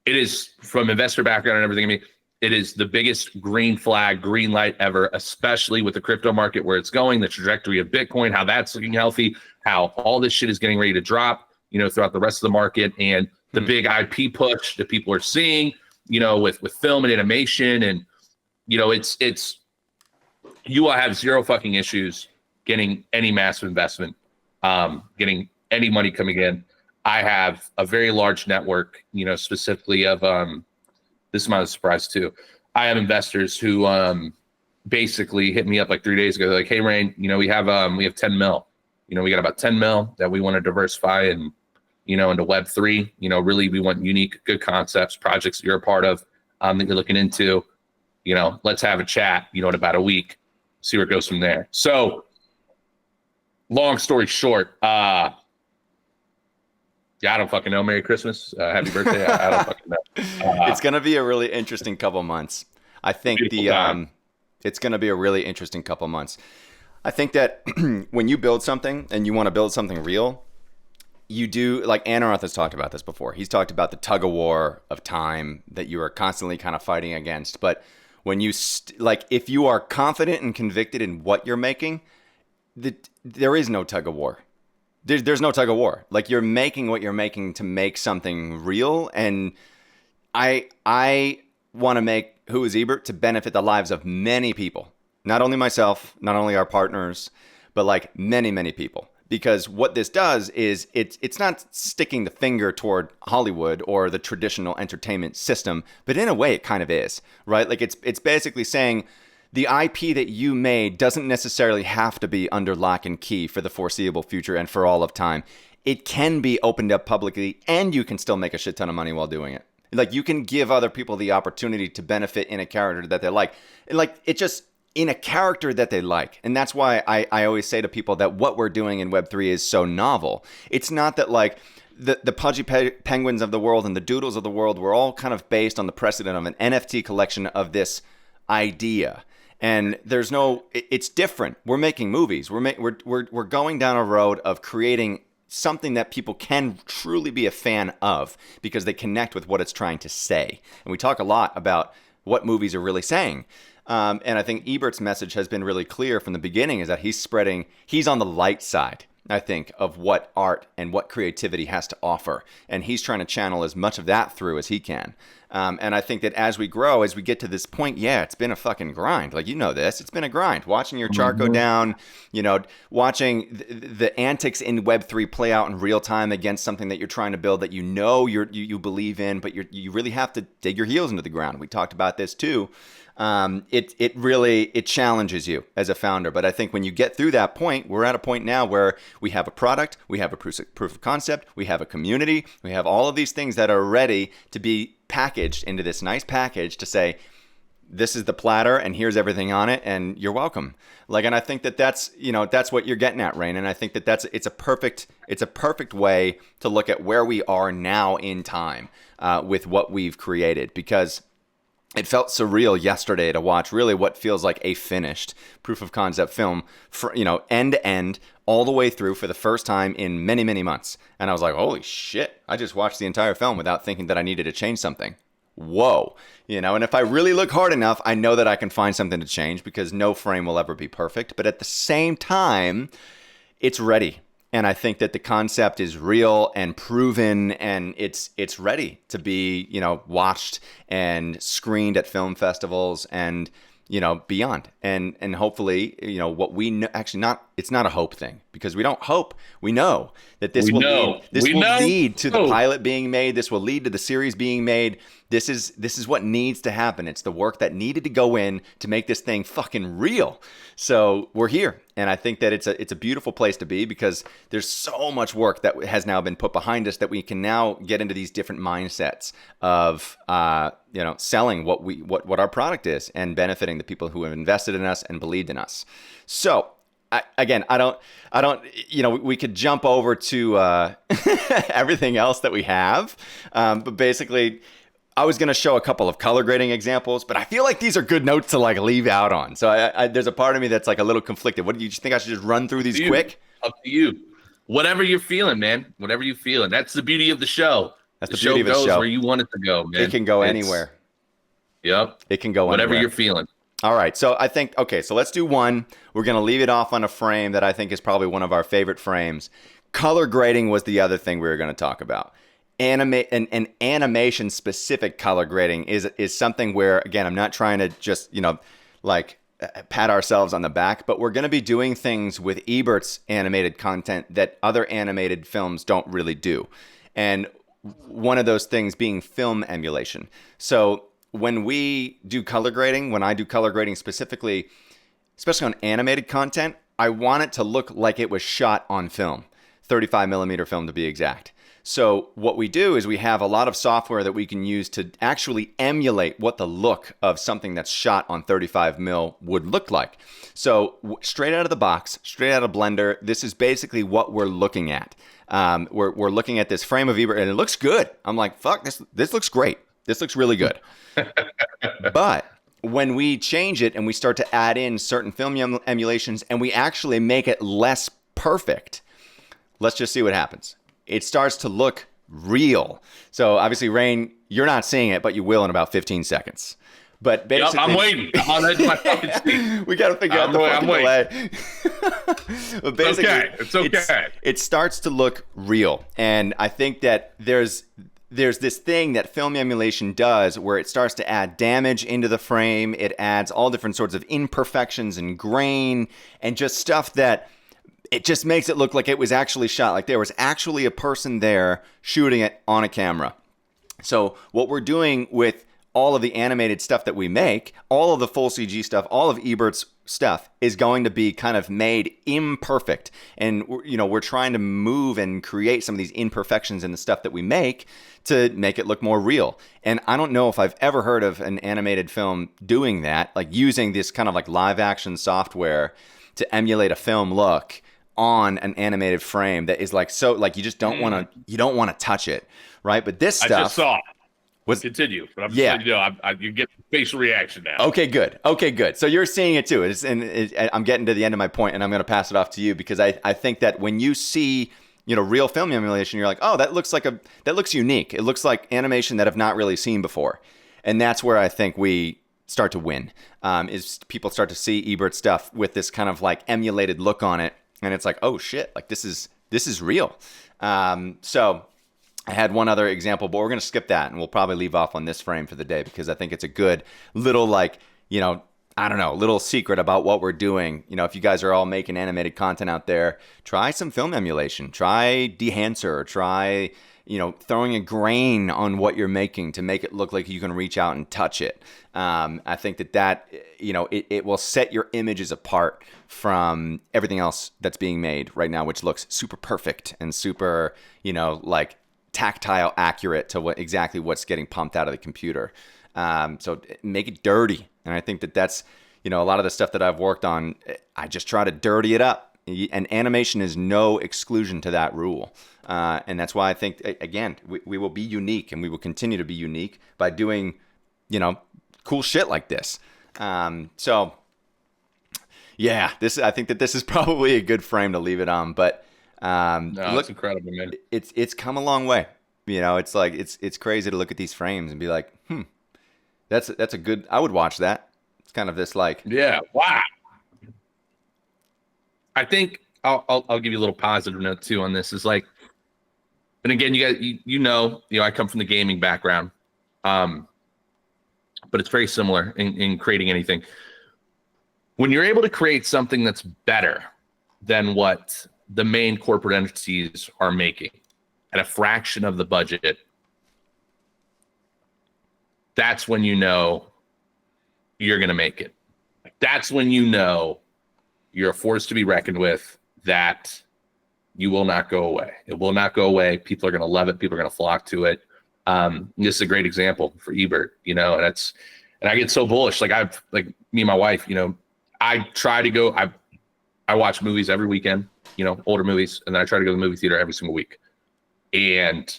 it is from investor background and everything. I mean, it is the biggest green flag, green light ever, especially with the crypto market where it's going, the trajectory of Bitcoin, how that's looking healthy, how all this shit is getting ready to drop, you know, throughout the rest of the market. And the big IP push that people are seeing, you know, with film and animation. And, you know, it's you will have zero fucking issues getting any massive investment, getting any money coming in. I have a very large network, you know, specifically of, this is my surprise too. I have investors who basically hit me up like 3 days ago. They're like, hey, Rain, you know, we have 10 mil. You know, we got about 10 mil that we want to diversify and, you know, into Web3. You know, really, we want unique, good concepts, projects that you're a part of, that you're looking into. You know, let's have a chat, you know, in about a week, see where it goes from there. So, long story short, yeah, I don't fucking know. Merry Christmas. Happy birthday. I don't fucking know. It's going to be a really interesting couple months. I think it's going to be a really interesting couple months. I think that when you build something and you want to build something real, you do, like Anaroth has talked about this before. He's talked about the tug of war of time that you are constantly kind of fighting against. But when you, like, if you are confident and convicted in what you're making, there is no tug of war. There's no tug of war. Like, you're making what you're making to make something real. And I want to make Who Is Ebert to benefit the lives of many people. Not only myself, not only our partners, but like many, many people. Because what this does is it's not sticking the finger toward Hollywood or the traditional entertainment system, but in a way it kind of is, right? Like it's basically saying the IP that you made doesn't necessarily have to be under lock and key for the foreseeable future and for all of time. It can be opened up publicly, and you can still make a shit ton of money while doing it. Like, you can give other people the opportunity to benefit in a character that they like. Like, it just... in a character that they like. And that's why I always say to people that what we're doing in Web3 is so novel. It's not that like the Pudgy Penguins of the world and the Doodles of the world were all kind of based on the precedent of an NFT collection of this idea. And there's no, it's different. We're making movies. We're going down a road of creating something that people can truly be a fan of because they connect with what it's trying to say. And we talk a lot about what movies are really saying. And I think Ebert's message has been really clear from the beginning, is that he's on the light side, I think, of what art and what creativity has to offer. And he's trying to channel as much of that through as he can. And I think that as we grow, as we get to this point, yeah, it's been a fucking grind. Like, you know this, it's been a grind. Watching your chart go down, watching the antics in Web3 play out in real time against something that you're trying to build that you believe in, but you really have to dig your heels into the ground. We talked about this too. It really challenges you as a founder. But I think when you get through that point, we're at a point now where we have a product, we have a proof of concept, we have a community, we have all of these things that are ready to be packaged into this nice package to say, this is the platter and here's everything on it and you're welcome. Like, and I think that's what you're getting at, Rain. And I think that it's a perfect way to look at where we are now in time with what we've created, because it felt surreal yesterday to watch really what feels like a finished proof of concept film, for, end to end, all the way through for the first time in many, many months. And I was like, holy shit, I just watched the entire film without thinking that I needed to change something. Whoa. And if I really look hard enough, I know that I can find something to change, because no frame will ever be perfect. But at the same time, it's ready. And I think that the concept is real and proven, and it's ready to be, watched and screened at film festivals and, beyond. And hopefully, what we know, actually it's not a hope thing, because we don't hope. We know that this will lead to the pilot being made. This will lead to the series being made. This is what needs to happen. It's the work that needed to go in to make this thing fucking real. So we're here. And I think that it's a beautiful place to be, because there's so much work that has now been put behind us that we can now get into these different mindsets of, selling what our product is and benefiting the people who have invested in us and believed in us. So I don't, we could jump over to everything else that we have. But basically, I was going to show a couple of color grading examples, but I feel like these are good notes to like leave out on. So there's a part of me that's like a little conflicted. What do you think? I should just run through these quick? Up to you. Whatever you're feeling, man. Whatever you're feeling. That's the beauty of the show. That's the beauty of the show. It goes where you want it to go, man. It can go anywhere. Yep. It can go whatever anywhere. You're feeling. All right. So I think, okay, so let's do one. We're going to leave it off on a frame that I think is probably one of our favorite frames. Color grading was the other thing we were going to talk about. An animation specific color grading is something where, again, I'm not trying to just, pat ourselves on the back, but we're going to be doing things with Ebert's animated content that other animated films don't really do. And one of those things being film emulation. So when we do color grading, when I do color grading specifically, especially on animated content, I want it to look like it was shot on film, 35 millimeter film to be exact. So what we do is we have a lot of software that we can use to actually emulate what the look of something that's shot on 35 mil would look like. So straight out of the box, straight out of Blender, this is basically what we're looking at. We're looking at this frame of Ebert, and it looks good. I'm like, fuck, this looks great. This looks really good. But when we change it and we start to add in certain film emulations and we actually make it less perfect, let's just see what happens. it starts to look real. So obviously, Rain, you're not seeing it, but you will in about 15 seconds. But basically, I'm waiting. I'm on the edge of my fucking seat. We got to figure out the fucking delay. But basically, it's okay. It starts to look real, and I think that there's this thing that film emulation does where it starts to add damage into the frame. It adds all different sorts of imperfections and grain and just stuff that it just makes it look like it was actually shot, like there was actually a person there shooting it on a camera. So what we're doing with all of the animated stuff that we make, all of the full CG stuff, all of Ebert's stuff is going to be kind of made imperfect. And, you know, we're trying to move and create some of these imperfections in the stuff that we make to make it look more real. And I don't know if I've ever heard of an animated film doing that, like using this kind of like live action software to emulate a film look on an animated frame that is like, so like you just don't want to touch it, right? But this stuff I just saw it. Continue, but I'm just letting you know, you get facial reaction now. Okay, good. So you're seeing it too. I'm getting to the end of my point, and I'm going to pass it off to you because I think that when you see, you know, real film emulation, you're like, oh, that looks unique. It looks like animation that I've not really seen before, and that's where I think we start to win. Is people start to see Ebert stuff with this kind of like emulated look on it, and it's like, oh shit, like this is real. So. I had one other example, but we're going to skip that, and we'll probably leave off on this frame for the day because I think it's a good little, like, you know, I don't know, little secret about what we're doing. You know, if you guys are all making animated content out there, try some film emulation. Try Dehancer. Try, you know, throwing a grain on what you're making to make it look like you can reach out and touch it. I think that, you know, it will set your images apart from everything else that's being made right now, which looks super perfect and super, you know, like, tactile accurate to exactly what's getting pumped out of the computer. So make it dirty. And I think that's, you know, a lot of the stuff that I've worked on, I just try to dirty it up. And animation is no exclusion to that rule. And that's why I think, again, we will be unique and we will continue to be unique by doing, you know, cool shit like this. So yeah, I think that this is probably a good frame to leave it on, but no, it's incredible, man. It's come a long way. You know, it's like it's crazy to look at these frames and be like, that's a good. I would watch that. It's kind of this like, yeah, wow. I think I'll give you a little positive note too on this. Is like, and again, you guys, you know, I come from the gaming background, but it's very similar in creating anything. When you're able to create something that's better than what the main corporate entities are making at a fraction of the budget, that's when you know you're going to make it. That's when you know you're a force to be reckoned with, that you will not go away. It will not go away. People are going to love it. People are going to flock to it. This is a great example for Ebert, you know, and I get so bullish. Like me and my wife, you know, I try to go, I watch movies every weekend, you know, older movies, and then I try to go to the movie theater every single week. And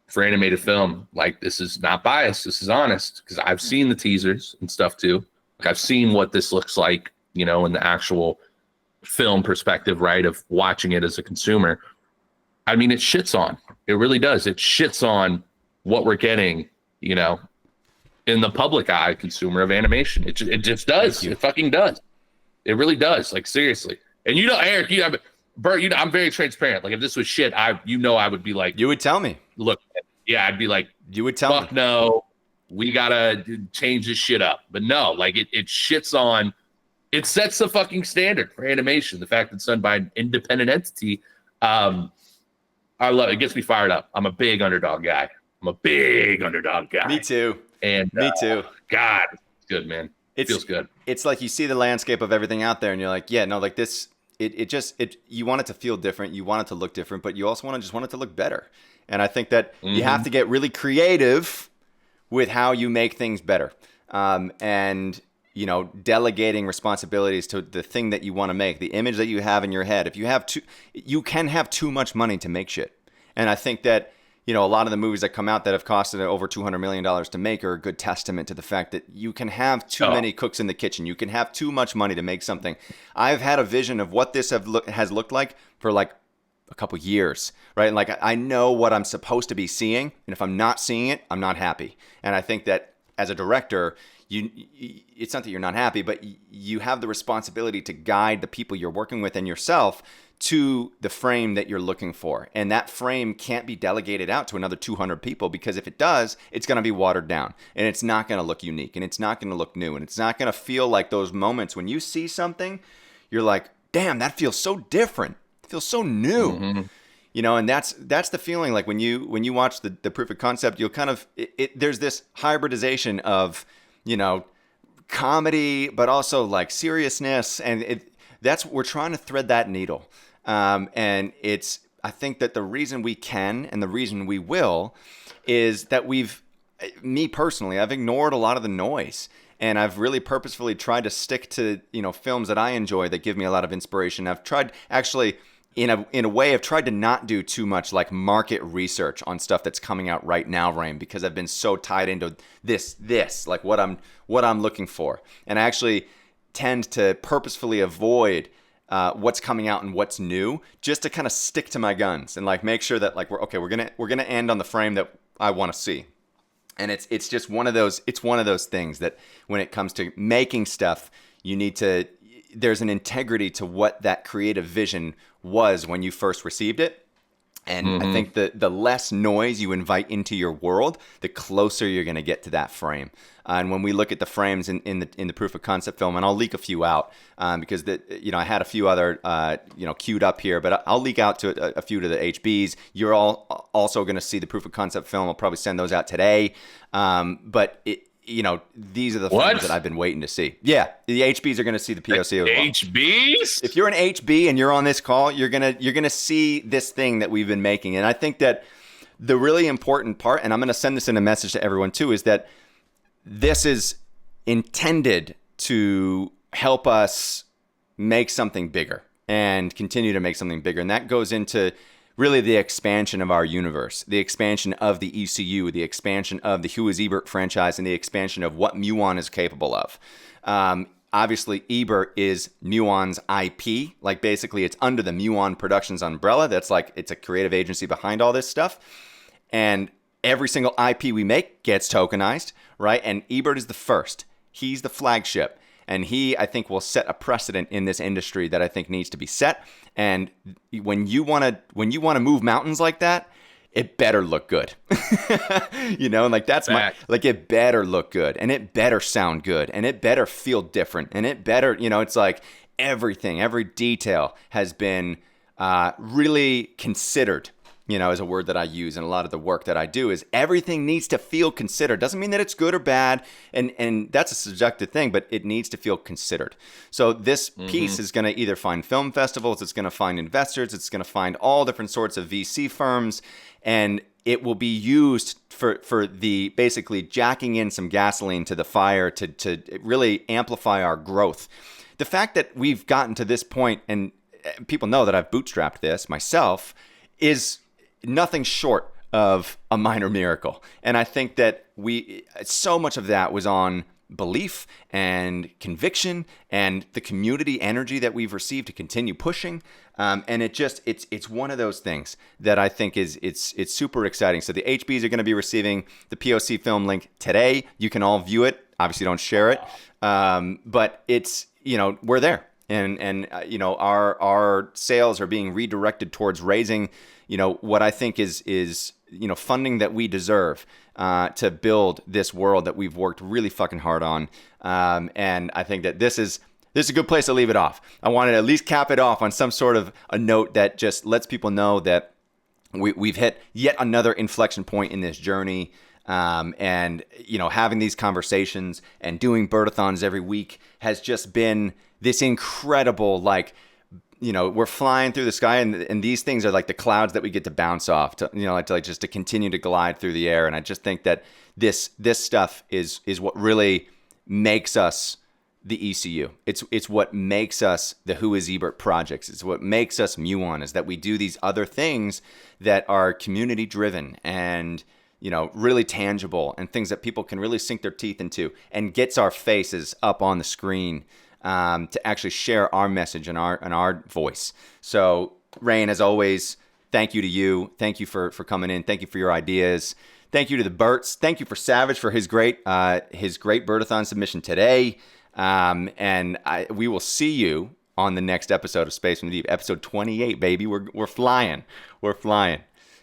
for animated film, like, this is not biased, this is honest, because I've seen the teasers and stuff too. Like, I've seen what this looks like, you know, in the actual film perspective, right, of watching it as a consumer. I mean, it shits on. It really does. It shits on what we're getting, you know, in the public eye consumer of animation. It just does. It fucking does. It really does. Like, seriously. And you know, Eric, Bert, you know, I'm very transparent. Like, if this was shit, I would be like, you would tell me. Look, yeah, I'd be like, you would tell fuck me. No, we gotta change this shit up. But no, like, it shits on. It sets the fucking standard for animation. The fact that it's done by an independent entity, I love it. It gets me fired up. I'm a big underdog guy. Me too. And me too. God, it's good, man. It feels good. It's like you see the landscape of everything out there, and you're like, yeah, no, like this. It you want it to feel different, you want it to look different, but you also want it to look better. And I think that you have to get really creative with how you make things better. And you know, delegating responsibilities to the thing that you want to make, the image that you have in your head. If you have you can have too much money to make shit. And I think that, you know, a lot of the movies that come out that have costed over $200 million to make are a good testament to the fact that you can have too many cooks in the kitchen. You can have too much money to make something. I've had a vision of what this has looked like for like a couple years, right? And like I know what I'm supposed to be seeing, and if I'm not seeing it, I'm not happy. And I think that as a director, it's not that you're not happy, but you have the responsibility to guide the people you're working with and yourself to the frame that you're looking for. And that frame can't be delegated out to another 200 people, because if it does, it's going to be watered down, and it's not going to look unique, and it's not going to look new, and it's not going to feel like those moments when you see something, you're like, damn, that feels so different. It feels so new. Mm-hmm. You know, and that's the feeling. Like when you watch the proof of concept, you'll kind of there's this hybridization of, you know, comedy, but also like seriousness, and that's we're trying to thread that needle. And I think that the reason we can and the reason we will is that me personally, I've ignored a lot of the noise, and I've really purposefully tried to stick to, you know, films that I enjoy that give me a lot of inspiration. I've tried actually. In a way, I've tried to not do too much like market research on stuff that's coming out right now, Rain, because I've been so tied into this like what I'm looking for, and I actually tend to purposefully avoid what's coming out and what's new, just to kind of stick to my guns and like make sure that like we're gonna end on the frame that I want to see. And it's just one of those things that when it comes to making stuff, there's an integrity to what that creative vision was when you first received it. And I think that the less noise you invite into your world, the closer you're going to get to that frame. And when we look at the frames in the proof of concept film, and I'll leak a few out because I had a few other queued up here, but I'll leak out to a few to the HBs. You're all also going to see the proof of concept film. I'll probably send those out today. But these are the films that I've been waiting to see. Yeah, the HBs are going to see the POC as well. HBs? If you're an HB and you're on this call, you're gonna see this thing that we've been making. And I think that the really important part, and I'm going to send this in a message to everyone too, is that this is intended to help us make something bigger and continue to make something bigger. And that goes into really the expansion of our universe, the expansion of the ECU, the expansion of the Who Is Ebert franchise, and the expansion of what MUON is capable of. Obviously, Ebert is MUON's IP. Like basically, it's under the MUON Productions umbrella. That's like, it's a creative agency behind all this stuff. And every single IP we make gets tokenized, right? And Ebert is the first. He's the flagship. And he, I think, will set a precedent in this industry that I think needs to be set. And when you want to move mountains like that, it better look good. And like that's it better look good, and it better sound good, and it better feel different, and it better, it's like everything, every detail has been really considered. Is a word that I use in a lot of the work that I do, is everything needs to feel considered. Doesn't mean that it's good or bad, and that's a subjective thing, but it needs to feel considered. So this piece is going to either find film festivals, it's going to find investors, it's going to find all different sorts of VC firms, and it will be used for the basically jacking in some gasoline to the fire to really amplify our growth. The fact that we've gotten to this point, and people know that I've bootstrapped this myself, is nothing short of a minor miracle. And I think that so much of that was on belief and conviction and the community energy that we've received to continue pushing. And it's one of those things that I think it's super exciting. So the HBs are going to be receiving the POC film link today. You can all view it. Obviously don't share it. But it's, we're there. And our sales are being redirected towards raising, what I think is funding that we deserve to build this world that we've worked really fucking hard on. And I think that this is a good place to leave it off. I wanted to at least cap it off on some sort of a note that just lets people know that we've hit yet another inflection point in this journey. And having these conversations and doing birdathons every week has just been this incredible, we're flying through the sky, and these things are like the clouds that we get to bounce off to, just to continue to glide through the air. And I just think that this stuff is what really makes us the ECU. It's what makes us the Who Is Ebert projects. It's what makes us MUON, is that we do these other things that are community driven and really tangible, and things that people can really sink their teeth into, and gets our faces up on the screen to actually share our message and our voice. So Rain, as always, thank you to you. Thank you for coming in. Thank you for your ideas. Thank you to the Berts. Thank you for Savage for his great Bertathon submission today. And we will see you on the next episode of Space from the Deep, episode 28, baby. We're flying. We're flying.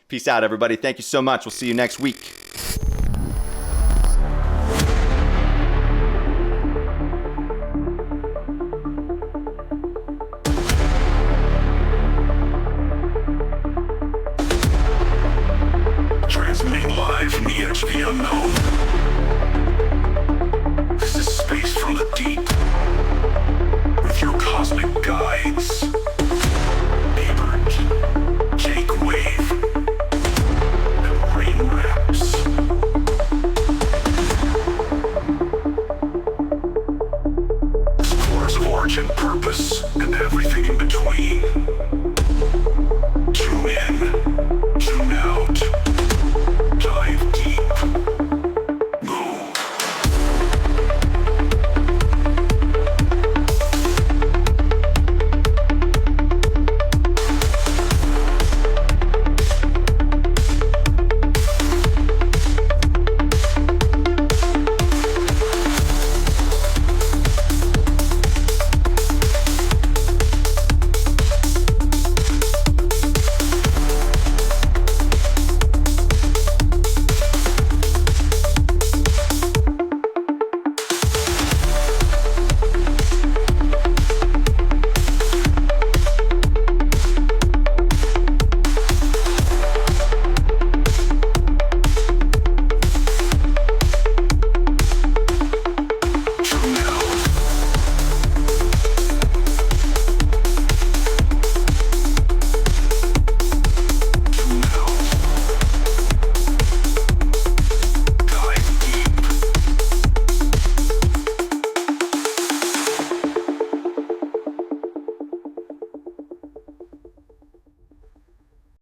Peace out, everybody. Thank you so much. We'll see you next week. Transmitting live from the edge of the unknown. This is Space from the Deep. With your cosmic guides, Ebert, Jake Wave, and Rain Raps. Explores origin, purpose, and everything in between.